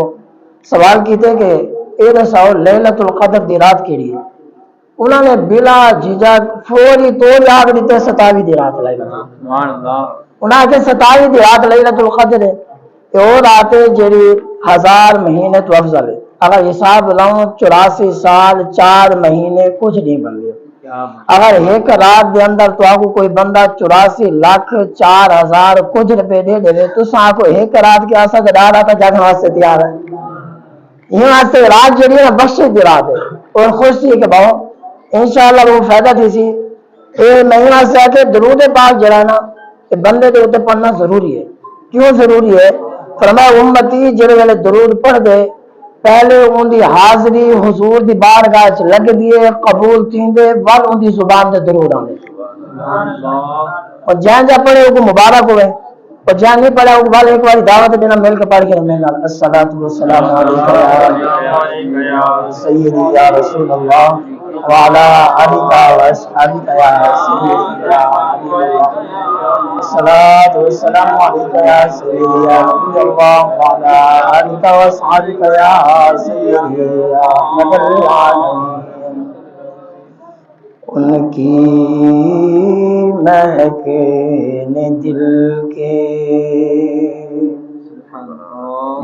سوال کیتے کہ اے دساؤ لیلۃ القدر دی رات کیڑی ہے؟ انہوں نے بلا جھجک فوری طور آگ دیتے 27 دی رات لائی بنا، انہوں نے کہا 27 دی رات لیلۃ القدر ہے، یہ وہ رات ہے جیڑی 1000 مہینے تو افضل ہے۔ اگر حساب لاؤں 84 سال 4 مہینے کچھ نہیں بن گئے۔ اگر ایک رات دے اندر تو آپ کو کوئی بندہ 84 لاکھ 4000 کچھ روپے دے دے تو آپ کو ایک رات کے آسا گدا رہا تھا جانے واسطے تیار ہے۔ یہ واسطے رات جڑی ہے نا بخشش دی رات ہے اور خوش تھی کہ باؤ انشاءاللہ وہ فائدہ تھی سی یہ نہیں واسطے کہ درود پاک جڑا نا بندے دے اوپر پڑھنا ضروری ہے۔ کیوں ضروری ہے؟ فرمایا امتی جڑے والے درود پڑھ دے پہلے ان دی حاضری حضور دی بارگاہ چ لگ دیے قبول تھیندے ول ان دی زبان دے درود آندے اور جہاں جا پڑھے وہ مبارک ہوئے اور جہاں نہیں پڑھے وہ ول ایک بار دعوت دینا مل کے پڑھ کے رہنے نال الصلاۃ والسلام علیک یا سیدی یا رسول اللہ وعلی آلک و اصحابک یا سیدی یا حبیب اللہ الصلاۃ والسلام علیک یا سیدی یا نبی اللہ وعلی آلک و اصحابک یا سیدی یا احمد العالمین۔ ان کی مہک نے دل کے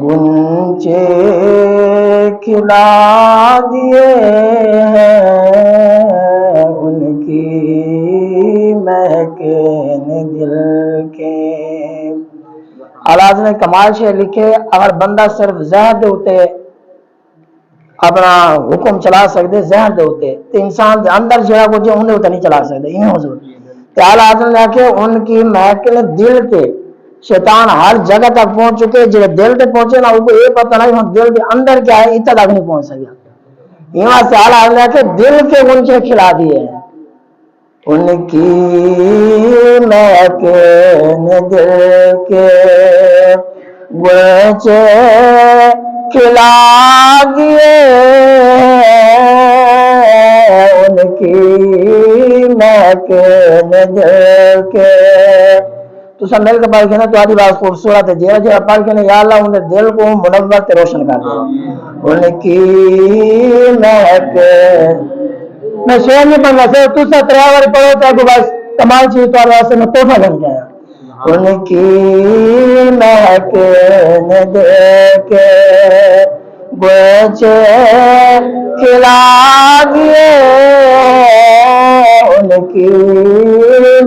گنچے کھلا دیے ہیں، ان کی مہک نے دل کے۔ اعلیٰ نے کمال سے لکھے اگر بندہ صرف ذہن دے ہوتے اپنا حکم چلا سکتے ذہن دے ہوتے تو انسان دے اندر جڑا کچھ انہیں ہوتا نہیں چلا سکتے یہ حضور تے اعلیٰ حضرت نے کہ ان کی مہک نے دل تے شیطان ہر جگہ تک پہنچ چکے جڑے دل تے پہنچے نا وہ یہ پتہ نہیں ہوں دل کے اندر کیا ہے اتنا تک نہیں پہنچ سکیا۔ یہاں سے اعلیٰ حضرت نے کہ دل کے گنچے کھلا دیے ہیں، ان کی مہک نے دل کے گنچے کھلا دیے، ان کی مہک نے دل کے۔ تو سب مل کے پڑھ کے نا تو آدھی بات خوبصورت ہے جی جی پڑھ کے نا یا اللہ انہیں دل کو منور تے روشن کر دے۔ ان کی مہک میں شعر نہیں پڑھنا سر تو سا تریاور پڑھو تو بس کمال چیز تو واسطے میں تحفہ لگ جایا۔ ان کی مہک نے دیکھ گنچے کھلا دیے، ان کی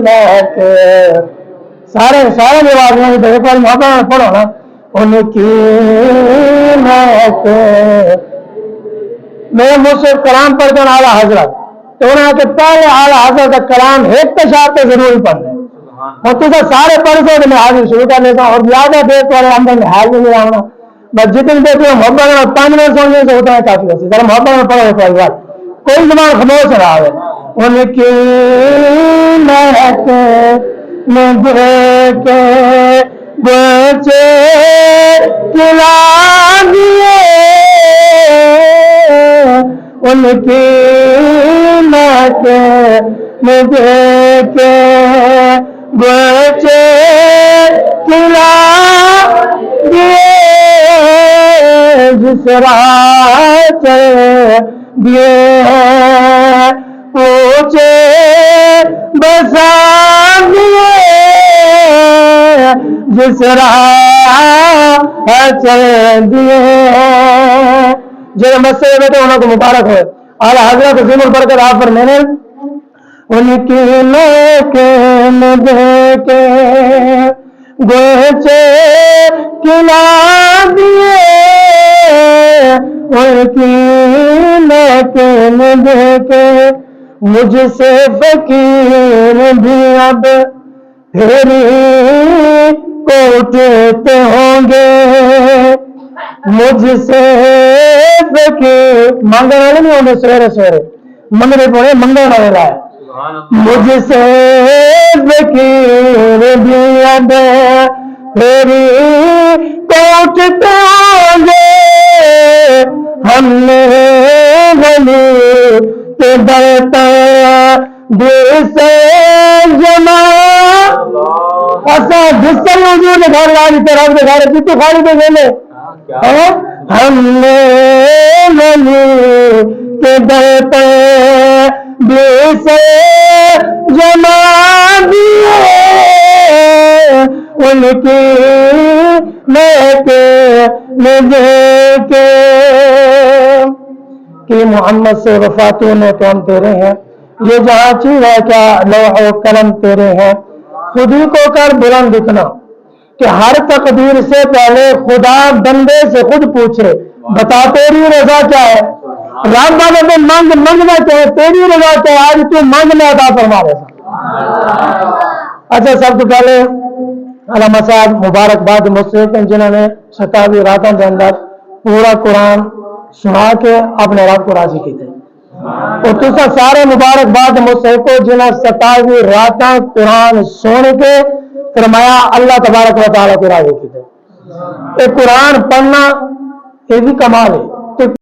مہک سارے نوازوں کی پر محبت پڑھو نا، ان کی مہک میں مجھ سے کلام پڑھتا ہوں اعلیٰ حضرت تو انہوں نے کہ پہلے اعلیٰ حضرت کا کلام ایک تشاہد پہ ضروری پڑھنا ہے اور تو سارے پڑھ کے میں حاضر شروع کر لیتا ہوں اور زیادہ دیر تو اندر میں حال نہیں رہا ہوں بس جتنی دیتی ہوں محبت میں 5 منٹ سوچنے سے ہوتا ہے کافی ویسے ذرا محبت میں پڑھو ایک بار کوئی زمان خاموش رہا ہے۔ ان کی مہک میں دیکھ گنچے کھلا دیے، ان کی مہک میں دیکھ گنچے کھلا دیے، جس راہ چلے دیے پوچھے بسا دیے جس راہ چل دیے جو مسئلے بیٹھے انہوں کو مبارک ہے اعلیٰ حضرت عظیم البرکت آپ پر میں نے ان کی لیکن دیکھے گوچے کلا دیے ان کی لیکن دیکھے مجھ سے فقیر بھی اب پھری کو اٹھتے ہوں گے مجھ سے فقیر مانگنے والے نہیں ہوں گے سویرے سویرے منگنے پڑے منگنے والا ہے مجھ سے فقیر بھی اب پھری کو اٹھتے ہوں گے ہم نے گلی کے برتا سے جمع ایسا جس سے وجود گھر والی طرف سے گھر جتنے خالی پہ گئے ہم نے گلی کے برتا سے جمع دیے ان کی کہ محمد سے وفاتوں نے تو ہم تیرے ہیں یہ جہاں چیز ہے کیا لوح و قلم تیرے ہیں خود ہی کو کر بلند اتنا کہ ہر تقدیر سے پہلے خدا بندے سے خود پوچھے بتا تیری رضا کیا ہے رام بابا میں مانگنا چاہے تیری رضا کیا ہے آج تو مانگنا عطا فرما رہے اچھا سب سے پہلے علامہ صاحب مبارکباد مجھ سے جنہوں نے 27 راتوں کے اندر پورا قرآن سنا کے اپنے رب کو راضی کی تھے اور دوسرا سارے مبارکباد مجھ سے کو جنہوں 27 راتوں قرآن سن کے فرمایا اللہ تبارک و تعالیٰ کو راضی کی تھے قرآن پڑھنا یہ بھی کمال ہے